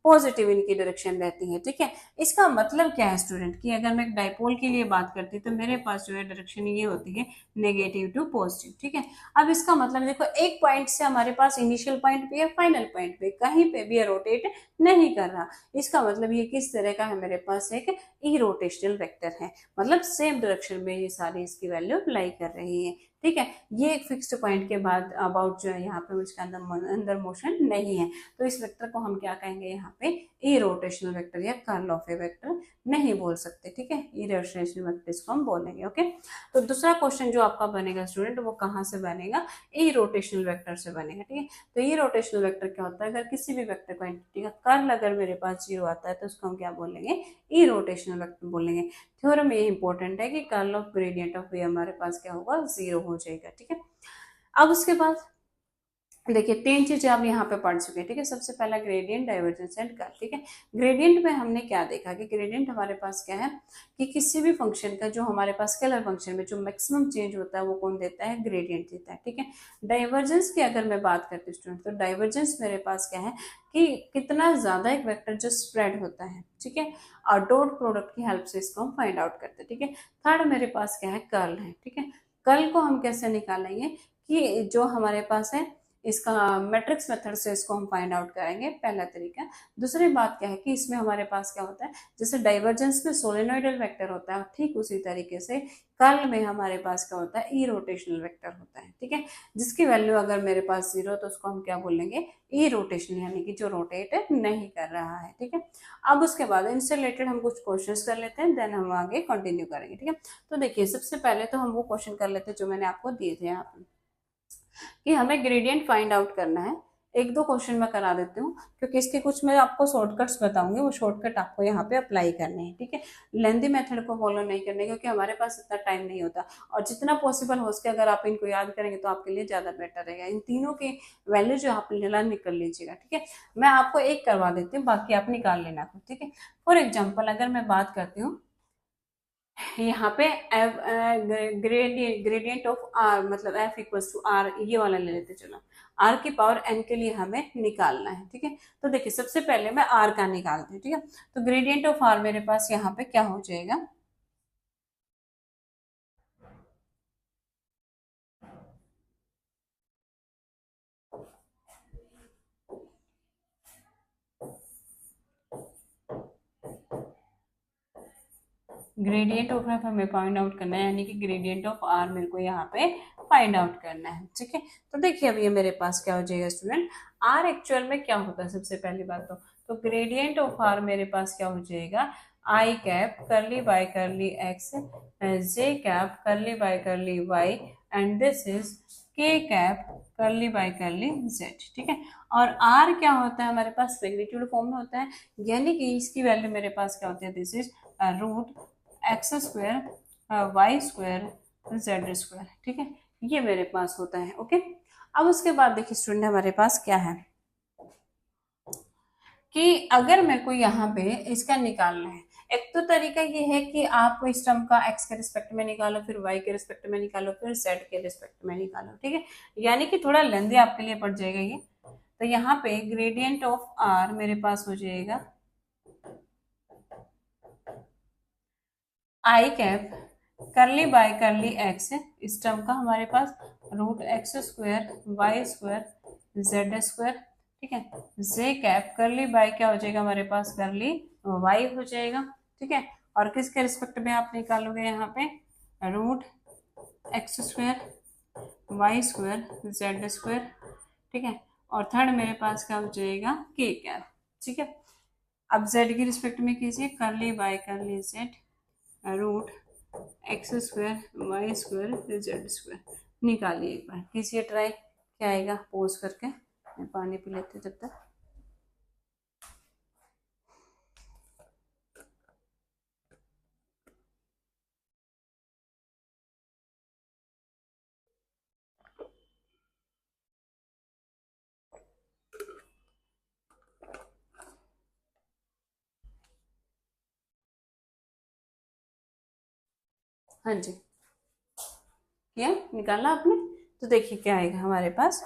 पॉजिटिव इनकी डायरेक्शन रहती है, ठीक है। इसका मतलब क्या है स्टूडेंट, कि अगर मैं डाइपोल के लिए बात करती हूँ तो मेरे पास जो है डायरेक्शन ये होती है नेगेटिव टू पॉजिटिव, ठीक है। अब इसका मतलब देखो एक पॉइंट से हमारे पास इनिशियल पॉइंट भी है, फाइनल पॉइंट भी, कहीं पे भी रोटेट नहीं कर रहा। इसका मतलब ये किस तरह का है, मेरे पास एक इरोटेशनल वेक्टर है, मतलब सेम डायरेक्शन में ये सारी इसकी वैल्यू लाई कर रही है, ठीक है। ये एक फिक्स्ड पॉइंट के बाद अबाउट जो है यहाँ पे इसके अंदर मोशन नहीं है, तो इस वेक्टर को हम क्या कहेंगे यहाँ पे, इरोटेशनल वेक्टर या कर्ल ऑफ ए वेक्टर नहीं बोल सकते, ठीक है। इरोटेशनल वेक्टर इसको हम बोलेंगे, ओके। तो दूसरा क्वेश्चन जो आपका बनेगा स्टूडेंट, वो कहाँ से बनेगा, इरोटेशनल वेक्टर से बनेगा, ठीक है। तो इरोटेशनल वेक्टर क्या होता है, अगर किसी भी वेक्टर क्वांटिटी का कर्ल अगर मेरे पास 0 आता है तो उसको हम क्या बोलेंगे, इरोटेशनल वेक्टर बोलेंगे। थ्योरम ये इंपॉर्टेंट है कि curl of gradient of v हमारे पास क्या होगा, 0 हो जाएगा, ठीक है। अब उसके बाद देखिए 3 चीजें आप यहाँ पे पढ़ चुके हैं, ठीक है। सबसे पहला ग्रेडियंट, डाइवर्जेंस एंड कर्ल, ठीक है। ग्रेडियंट में हमने क्या देखा कि ग्रेडियंट हमारे पास क्या है, कि किसी भी फंक्शन का जो हमारे पास स्केलर फंक्शन में जो मैक्सिमम चेंज होता है वो कौन देता है, ग्रेडियंट देता है, ठीक है। डाइवर्जेंस की अगर मैं बात करती हूँ स्टूडेंट, तो डाइवर्जेंस मेरे पास क्या है कि कितना ज्यादा एक वेक्टर जो स्प्रेड होता है, ठीक है, और डॉट प्रोडक्ट की हेल्प से इसको हम फाइंड आउट करते हैं, ठीक है। थर्ड मेरे पास क्या है, कर्ल है, ठीक है। कर्ल को हम कैसे निकालेंगे, कि जो हमारे पास है इसका मैट्रिक्स मेथड से इसको हम फाइंड आउट करेंगे, पहला तरीका। दूसरी बात क्या है कि इसमें हमारे पास क्या होता है, जैसे डाइवर्जेंस में सोलेनोइडल वेक्टर होता है, ठीक उसी तरीके से कर्ल में हमारे पास क्या होता है, इरोटेशनल वेक्टर होता है, ठीक है। जिसकी वैल्यू अगर मेरे पास 0 तो उसको हम क्या बोलेंगे, इरोटेशनल, यानी कि जो रोटेट नहीं कर रहा है, ठीक है। अब उसके बाद इनसे रिलेटेड हम कुछ क्वेश्चंस कर लेते हैं, देन हम आगे कंटिन्यू करेंगे, ठीक है। तो देखिए सबसे पहले तो हम वो क्वेश्चन कर लेते हैं जो मैंने आपको दिए थे यहाँ पे, कि हमें ग्रेडियंट फाइंड आउट करना है। एक दो क्वेश्चन मैं करा देती हूँ, क्योंकि इसके कुछ मैं आपको शॉर्टकट्स बताऊंगी, वो शॉर्टकट आपको यहाँ पे अप्लाई करने हैं, ठीक है। लेंदी मेथड को फॉलो नहीं करने, क्योंकि हमारे पास इतना टाइम नहीं होता, और जितना पॉसिबल हो सके अगर आप इनको याद करेंगे तो आपके लिए ज्यादा बेटर रहेगा। इन तीनों की वैल्यू जो आप निकल लीजिएगा, ठीक है। मैं आपको एक करवा देती हूँ, बाकी आप निकाल लेना, ठीक है। फॉर एग्जाम्पल अगर मैं बात करती हूँ यहाँ पे ग्रेडियंट ऑफ आर, मतलब एफ इक्वल्स टू आर, ये वाला ले लेते, चलो आर की पावर एन के लिए हमें निकालना है, ठीक है। तो देखिए सबसे पहले मैं आर का निकालती हूँ, ठीक है। तो ग्रेडियंट ऑफ आर मेरे पास यहाँ पे क्या हो जाएगा, ग्रेडियंट ऑफ एफ हमें फाइंड आउट करना है, यानी कि ग्रेडियंट ऑफ आर मेरे को यहाँ पे फाइंड आउट करना है। ठीक है, तो देखिए अब ये मेरे पास क्या हो जाएगा स्टूडेंट, आर एक्चुअल में क्या होता है सबसे पहली बात तो ग्रेडियंट ऑफ आर मेरे पास क्या हो जाएगा, i cap curly by curly x J cap curly by curly Y and this is के cap curly by curly z. ठीक है, और आर क्या होता है हमारे पास मैग्नीट्यूड फॉर्म में होता है, यानी कि इसकी वैल्यू मेरे पास क्या होती है, this is root x square y square z square. ठीक है, ये मेरे पास होता है। ओके, अब उसके बाद देखिए स्टूडेंट हमारे पास क्या है कि अगर मेरे को यहाँ पे इसका निकालना है, एक तो तरीका ये है कि आप इस टर्म का x के रिस्पेक्ट में निकालो, फिर y के रिस्पेक्ट में निकालो, फिर z के रिस्पेक्ट में निकालो। ठीक है, यानी कि थोड़ा लेंदी आपके लिए पड़ जाएगा ये। तो यहाँ पे ग्रेडियंट ऑफ r मेरे पास हो जाएगा i cap curly by curly x, इस टर्म का हमारे पास root x square y square z square. ठीक है, जे कैप करली बाय क्या हो जाएगा हमारे पास, करली वाई हो जाएगा। ठीक है, और किसके रिस्पेक्ट में आप निकालोगे यहाँ पे, root x square y square z square. ठीक है, और थर्ड मेरे पास क्या हो जाएगा, के कैप। ठीक है, अब जेड के रिस्पेक्ट में कीजिए, curly by curly z root x square y square z square. निकालिए एक बार, कीजिए ट्राई, क्या आएगा, पोज करके मैं पानी पी लेते जब तक। हाँ जी, किया, निकाला आपने, तो देखिए क्या आएगा हमारे पास।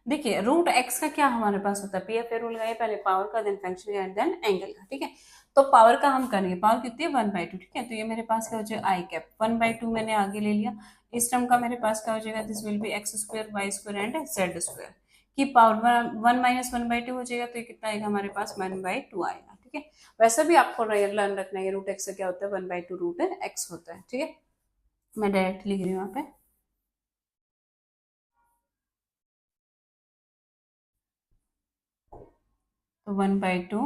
देखिए रूट एक्स का क्या हमारे पास होता है, पी एफ ए रूल लगाइए, पहले पावर का देन फंक्शन का देन एंगल का। ठीक है, तो पावर का हम करेंगे, पावर कितनी है 1/2। ठीक है, तो ये मेरे पास क्या हो जाएगा, आई कैप 1/2 मैंने आगे ले लिया। इस टर्म का मेरे पास क्या हो जाएगा, this will be x square y square and z square की पावर 1 - 1/2 हो जाएगा, तो ये कितना आएगा हमारे पास 1/2 आएगा। ठीक है, वैसे भी आपको लर्न रखना है रूट एक्स का क्या होता है, 1/2 रूट एक्स होता है। ठीक है, मैं डायरेक्ट लिख रही हूँ यहाँ पे। तो 1/2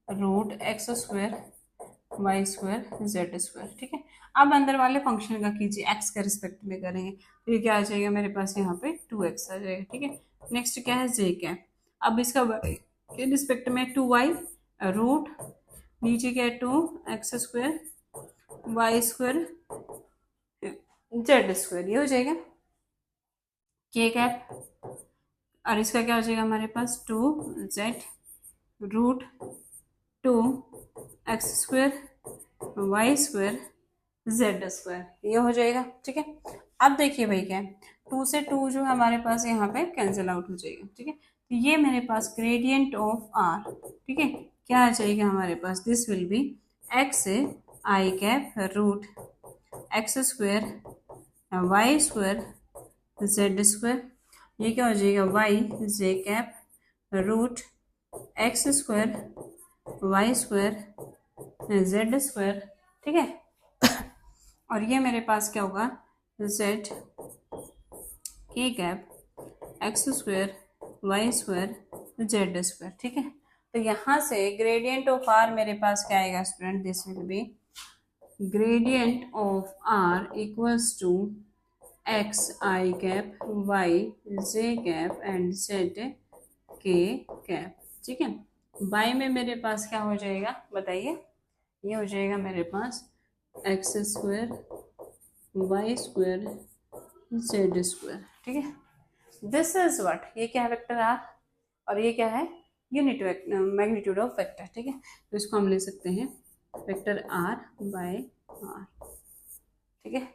root x square y square z square. ठीक है, अब अंदर वाले फंक्शन का कीजिए, एक्स के रिस्पेक्ट में करेंगे, तो ये क्या आ जाएगा मेरे पास यहाँ पे 2x आ जाएगा। ठीक है, नेक्स्ट क्या है, जे क्या है, अब इसका के रिस्पेक्ट में 2y रूट नीचे क्या है 2x square y square z square, ये हो जाएगा के कैप, और इसका क्या हो जाएगा हमारे पास 2z root 2x square y square z square, ये हो जाएगा। ठीक है, अब देखिए भाई क्या है, 2 से 2 जो हमारे पास यहाँ पे कैंसिल आउट हो जाएगा। ठीक है, तो ये मेरे पास ग्रेडियंट ऑफ आर, ठीक है, क्या आ जाएगा हमारे पास, this will be x I cap root x square y square z square, ये क्या हो जाएगा, वाई जे cap root x square y square z square. ठीक है, और ये मेरे पास क्या होगा, जेड के cap x square y square z square. ठीक है, तो यहाँ से ग्रेडियंट ऑफ आर मेरे पास क्या आएगा student, this will be gradient of r equals to x I cap Y J cap and Z के कैप। ठीक है, बाई में मेरे पास क्या हो जाएगा बताइए, ये हो जाएगा मेरे पास x square y square z square. ठीक है, दिस इज व्हाट, ये क्या है वेक्टर आर, और ये क्या है यूनिट मैग्नीट्यूड ऑफ वेक्टर। ठीक है, तो इसको हम ले सकते हैं वेक्टर आर बाय आर। ठीक है,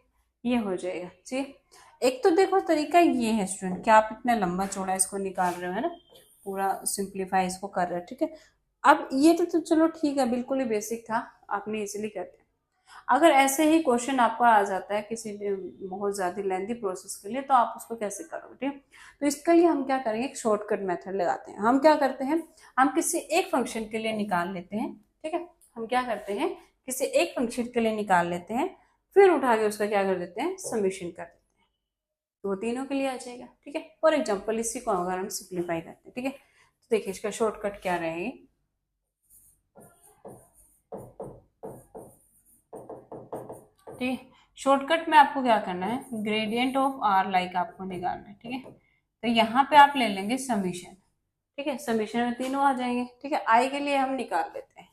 ये हो जाएगा। ठीक, एक तो देखो तरीका ये है स्टूडेंट कि आप इतना लंबा चौड़ा इसको निकाल रहे हो, है ना, पूरा सिंप्लीफाई इसको कर रहे हो। ठीक है, अब ये तो चलो ठीक है, बिल्कुल ही बेसिक था, आपने इजीली कर दिया। अगर ऐसे ही क्वेश्चन आपको आ जाता है किसी बहुत ज्यादा लेंथी प्रोसेस के लिए, तो आप उसको कैसे करोगे। ठीक है, तो इसके लिए हम क्या करेंगे, एक शॉर्टकट मेथड लगाते हैं। हम क्या करते हैं, हम किसी एक फंक्शन के लिए निकाल लेते हैं। ठीक है, हम क्या करते हैं, किसी एक फंक्शन के लिए निकाल लेते हैं, फिर उठा के उसका क्या कर देते हैं, समेशन कर देते हैं, तो वो तीनों के लिए आ जाएगा। ठीक है, फॉर एग्जाम्पल इसी को अगर हम सिंप्लीफाई करते हैं, ठीक है, तो देखिए इसका शॉर्टकट क्या रहेगी। ठीक है, शॉर्टकट में आपको क्या करना है, ग्रेडियंट ऑफ आर लाइक आपको निकालना है। ठीक है, तो यहाँ पे आप ले लेंगे समीशन। ठीक है, समीशन में तीनों आ जाएंगे। ठीक है, आई के लिए हम निकाल लेते हैं।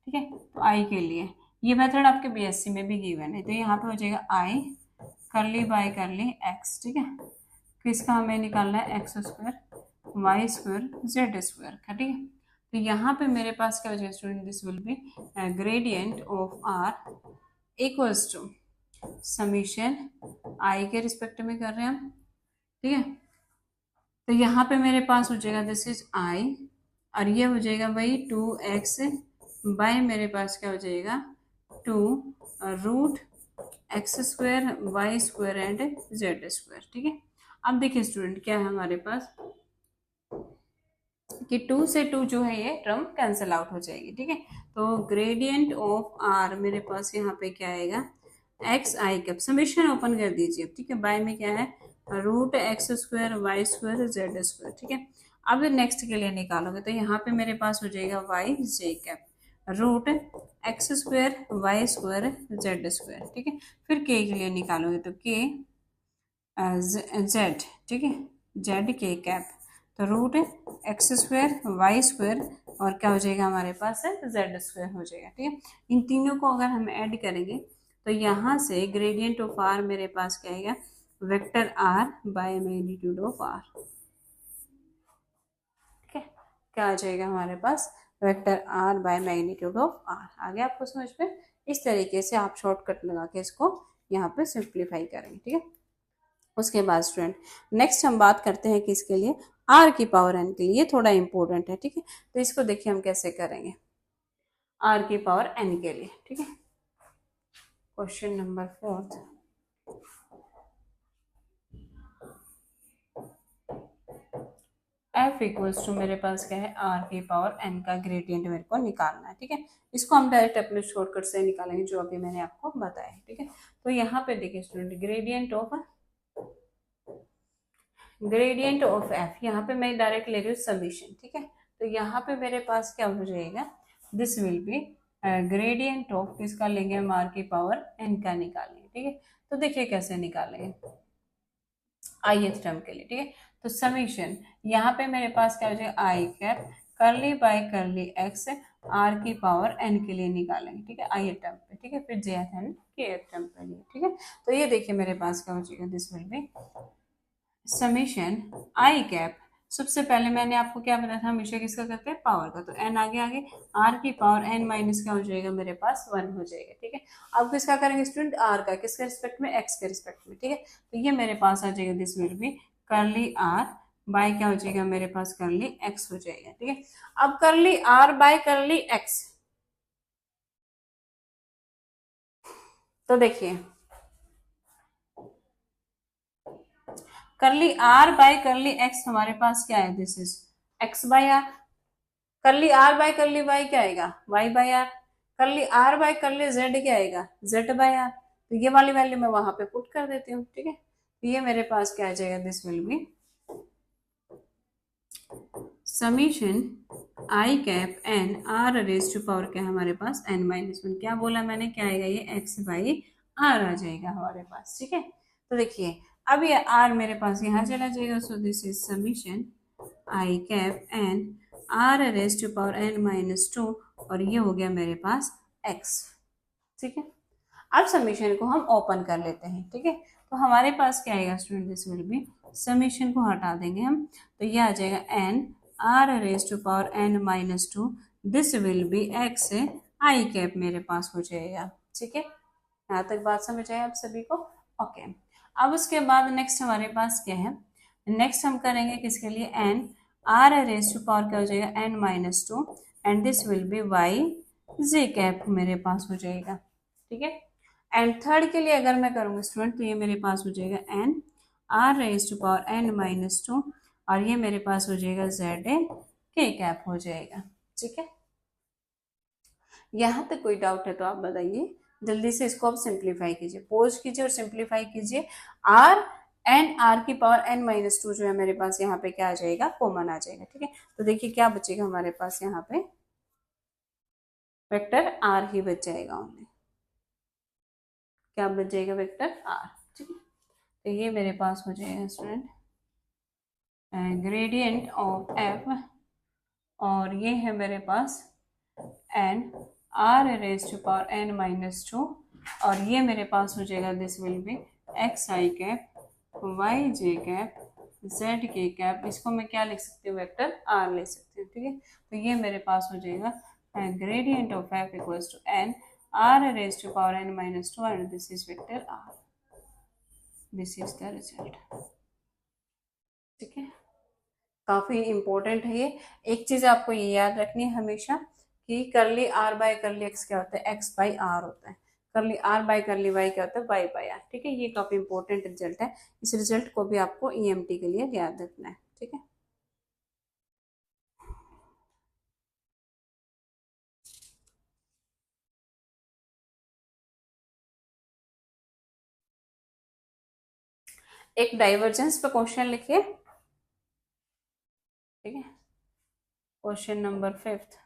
ठीक है, तो आई के लिए ये मेथड आपके बीएससी में भी गिवन है, तो यहाँ पे हो जाएगा आई करली बाय करली एक्स। ठीक है, किसका हमें निकालना है, x square y square z square का। ठीक है, तो यहाँ पे मेरे पास क्या हो जाएगा student, this will be gradient of r equals to summation i के रिस्पेक्ट में कर रहे हैं हम। ठीक है, तो यहाँ पे मेरे पास हो जाएगा दिस इज आई, और ये हो जाएगा वही 2x बाय मेरे पास क्या हो जाएगा 2 root x square y square and z square. ठीक है, अब देखिए स्टूडेंट क्या है हमारे पास कि 2 से 2 जो है ये टर्म कैंसिल आउट हो जाएगी। ठीक है, तो ग्रेडियंट ऑफ आर मेरे पास यहाँ पे क्या आएगा, एक्स आई कैप, समेशन ओपन कर दीजिए। ठीक है, बाय में क्या है root x square y square z square. ठीक है, अब नेक्स्ट के लिए निकालोगे तो यहाँ पे मेरे पास हो जाएगा वाई जे cap root x square y square z square. ठीक है, फिर के लिए निकालोगे तो के जेड। ठीक है, जेड के कैप, तो root x square y square और क्या हो जाएगा हमारे पास है जेड स्क्वायर हो जाएगा। ठीक है, इन तीनों को अगर हम ऐड करेंगे तो यहाँ से ग्रेडियंट ऑफ आर मेरे पास क्या आएगा, vector r by magnitude of r. ठीक है, क्या आ जाएगा हमारे पास, vector r by magnitude of r. आगे आपको समझ में, इस तरीके से आप शॉर्टकट लगा के इसको यहाँ पे सिंप्लीफाई करेंगे। ठीक है, उसके बाद स्टूडेंट नेक्स्ट हम बात करते हैं कि इसके लिए आर की पावर एन के लिए, ये थोड़ा इंपॉर्टेंट है। ठीक है, तो इसको देखिए हम कैसे करेंगे आर की पावर एन के लिए। ठीक है, question number 4, f equals to मेरे पास क्या है आर की पावर एन का ग्रेडियंट मेरे को निकालना है। ठीक है, इसको हम डायरेक्ट अपने शॉर्टकट से निकालेंगे जो अभी मैंने आपको बताया है। ठीक है, तो यहाँ पे देखिए स्टूडेंट ग्रेडियंट ऑफ एफ, यहाँ पे मैं डायरेक्ट ले रही हूँ समीशन। ठीक है, तो यहाँ पे मेरे पास क्या हो जाएगा, this will be gradient of किसका लेंगे हम, आर की पावर एन का निकालेंगे। ठीक है, तो देखिए कैसे निकालेंगे ith टर्म के लिए। ठीक है, तो समीशन यहाँ पे मेरे पास क्या हो जाएगा i cap curly by curly x r की पावर एन के लिए निकालेंगे। ठीक है, ith टर्म पे। ठीक है, फिर jth एंड kth टर्म पे लिए। ठीक है, तो ये देखिए मेरे पास क्या हो जाएगा, this will be summation i cap, सबसे पहले मैंने आपको क्या बताया था, हमेशा किसका करते हैं, पावर का, तो एन आगे आगे आर की पावर एन माइनस क्या हो जाएगा मेरे पास 1 हो जाएगा। ठीक है, अब किसका करेंगे स्टूडेंट, आर का, किसके रिस्पेक्ट में, एक्स के रिस्पेक्ट में। ठीक है, तो ये मेरे पास आ जाएगा दिस विल बी करली आर बाय क्या हो जाएगा मेरे पास करली एक्स हो जाएगा। ठीक है, अब करली आर बाय करली एक्स, तो देखिए करली आर बाय करली एक्स हमारे पास क्या है, this is x by r, curly r by curly y क्या आएगा, y by r, curly r by curly z क्या आएगा, जेड बाय आर, तो ये वाली वैल्यू मैं वहां पे पुट कर देती हूँ। ठीक है, तो ये मेरे पास क्या आ जाएगा, this will be summation i cap n r raise to power क्या हमारे पास एन माइनस 1, क्या बोला मैंने, क्या आएगा ये एक्स बाई आर आ जाएगा हमारे पास। ठीक है, तो देखिए अब ये आर मेरे पास यहाँ चला जाएगा, so this is summation i cap n r raise to power n minus 2 और ये हो गया मेरे पास एक्स। ठीक है, अब समीशन को हम ओपन कर लेते हैं। ठीक है, तो हमारे पास क्या आएगा student, this will be summation को हटा देंगे हम, तो ये आ जाएगा n r raise to power n minus 2, this will be x I cap मेरे पास हो जाएगा। ठीक है, यहाँ तक बात समझ आए आप सभी को, ओके। अब उसके बाद नेक्स्ट हमारे पास क्या है, नेक्स्ट हम करेंगे किसके लिए, n r raise to power क्या हो जाएगा n minus 2 and this will be y J cap मेरे पास हो जाएगा। ठीक है, एंड थर्ड के लिए अगर मैं करूँगी स्टूडेंट तो ये मेरे पास हो जाएगा n r raise to power n minus 2 और ये मेरे पास हो जाएगा जेड ए के कैप हो जाएगा। ठीक है, यहाँ तक कोई डाउट है तो आप बताइए, जल्दी से इसको आप सिंप्लीफाई कीजिए, पोज कीजिए और सिंप्लीफाई कीजिए। आर एंड आर की पावर n माइनस 2 जो है मेरे पास यहाँ पे क्या आ जाएगा, कॉमन आ जाएगा। ठीक है, तो देखिए क्या बचेगा हमारे पास, यहाँ पे वेक्टर आर ही बच जाएगा ओनली। क्या बच जाएगा, वेक्टर आर। ठीक है, तो ये मेरे पास हो जाएगा स्टूडेंट ग्रेडियंट ऑफ एफ, और ये है मेरे पास n r raise to power n minus 2, और ये मेरे पास हो जाएगा this will be x I cap Y J cap z के कैप। इसको मैं क्या लिख सकती हूँ, वेक्टर आर ले सकती हूँ। ठीक है, तो ये मेरे पास हो जाएगा gradient of F equals to n r raise to power n minus 2 and this is vector r. This is the result. ठीक है, काफी इंपॉर्टेंट है ये। एक चीज आपको ये याद रखनी है हमेशा कि करली आर बाय करली एक्स क्या होता है, एक्स बाई आर होता है। करली आर बाय करली वाई क्या होता है, वाई बाय आर। ठीक है, ये काफी इंपॉर्टेंट रिजल्ट है। इस रिजल्ट को भी आपको ईएमटी के लिए याद रखना है। ठीक है, एक डाइवर्जेंस पे क्वेश्चन लिखिए। ठीक है, क्वेश्चन नंबर 5।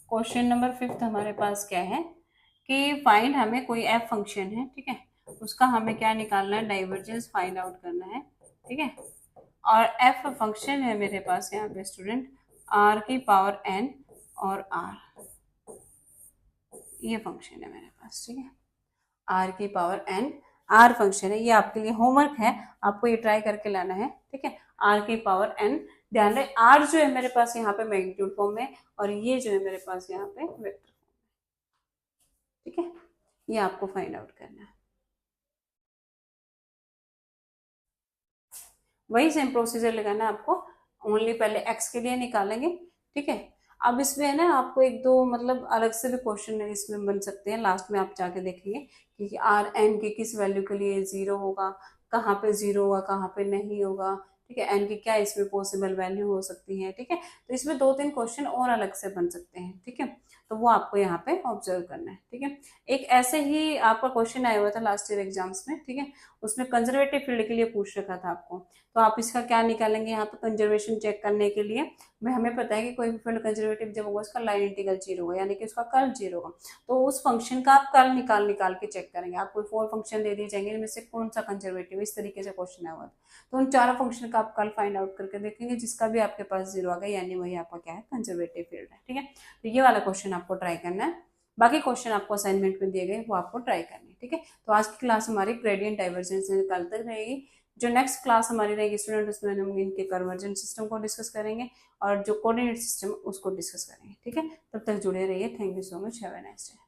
क्वेश्चन नंबर 5 हमारे पास क्या है कि फाइंड, हमें कोई एफ फंक्शन है, ठीक है, उसका हमें क्या निकालना है, डाइवर्जेंस फाइंड आउट करना है। ठीक है, और एफ फंक्शन है मेरे पास यहाँ पे स्टूडेंट आर की पावर n और आर, ये फंक्शन है मेरे पास। ठीक है, आर की पावर n आर फंक्शन है, ये आपके लिए होमवर्क है, आपको ये ट्राई करके लाना है। ठीक है, आर की पावर n, ध्यान रहे आर जो है मेरे पास यहाँ पे मैग्नीट्यूड फॉर्म में, और ये जो है मेरे पास यहाँ पे वेक्टर फॉर्म में। ठीक है, ये आपको फाइंड आउट करना है। वही सेम प्रोसीजर लगाना आपको, ओनली पहले एक्स के लिए निकालेंगे। ठीक है, अब इसमें है ना आपको एक दो मतलब अलग से भी क्वेश्चन इसमें बन सकते हैं, लास्ट में आप जाके देखेंगे कि आर एन के किस वैल्यू के लिए जीरो होगा, कहाँ पे जीरो होगा, कहाँ पे नहीं होगा। ठीक है, एन की क्या इसमें पॉसिबल वैल्यू हो सकती है। ठीक है, तो इसमें 2-3 क्वेश्चन और अलग से बन सकते हैं। ठीक है, तो वो आपको यहाँ पे ऑब्जर्व करना है। ठीक है, एक ऐसे ही आपका क्वेश्चन आया हुआ था लास्ट ईयर एग्जाम्स में। ठीक है, उसमें कंजर्वेटिव फील्ड के लिए पूछ रखा था आपको, तो आप इसका क्या निकालेंगे, यहाँ पे कंजर्वेशन चेक करने के लिए हमें पता है कि कोई भी फील्ड कंजर्वेटिव जब होगा उसका लाइन इंटीग्रल 0 होगा, यानी कि उसका कर्ल 0 होगा। तो उस फंक्शन का आप कर्ल निकाल निकाल के चेक करेंगे। आपको 4 फंक्शन दे दिए जाएंगे, इनमें से कौन सा कंजर्वेटिव, इस तरीके से क्वेश्चन आया हुआ। तो उन चारों फंक्शन का आप कर्ल फाइंड आउट करके देखेंगे, जिसका भी आपके पास 0 आ गया यानी वही आपका क्या है, कंजर्वेटिव फील्ड है। ठीक है, तो ये वाला क्वेश्चन आपको ट्राई करना है। बाकी क्वेश्चन आपको असाइनमेंट में दिए गए वो आपको ट्राई करने हैं। ठीक है, तो आज की क्लास हमारी ग्रेडियंट डाइवर्जेंस कल तक रहेगी। जो नेक्स्ट क्लास हमारी रहेगी स्टूडेंट, उसमें हम इनके कन्वर्जेंट सिस्टम को डिस्कस करेंगे और जो कोऑर्डिनेट सिस्टम उसको डिस्कस करेंगे। ठीक है, तब तक जुड़े रहिए। Thank you so much, have a nice day.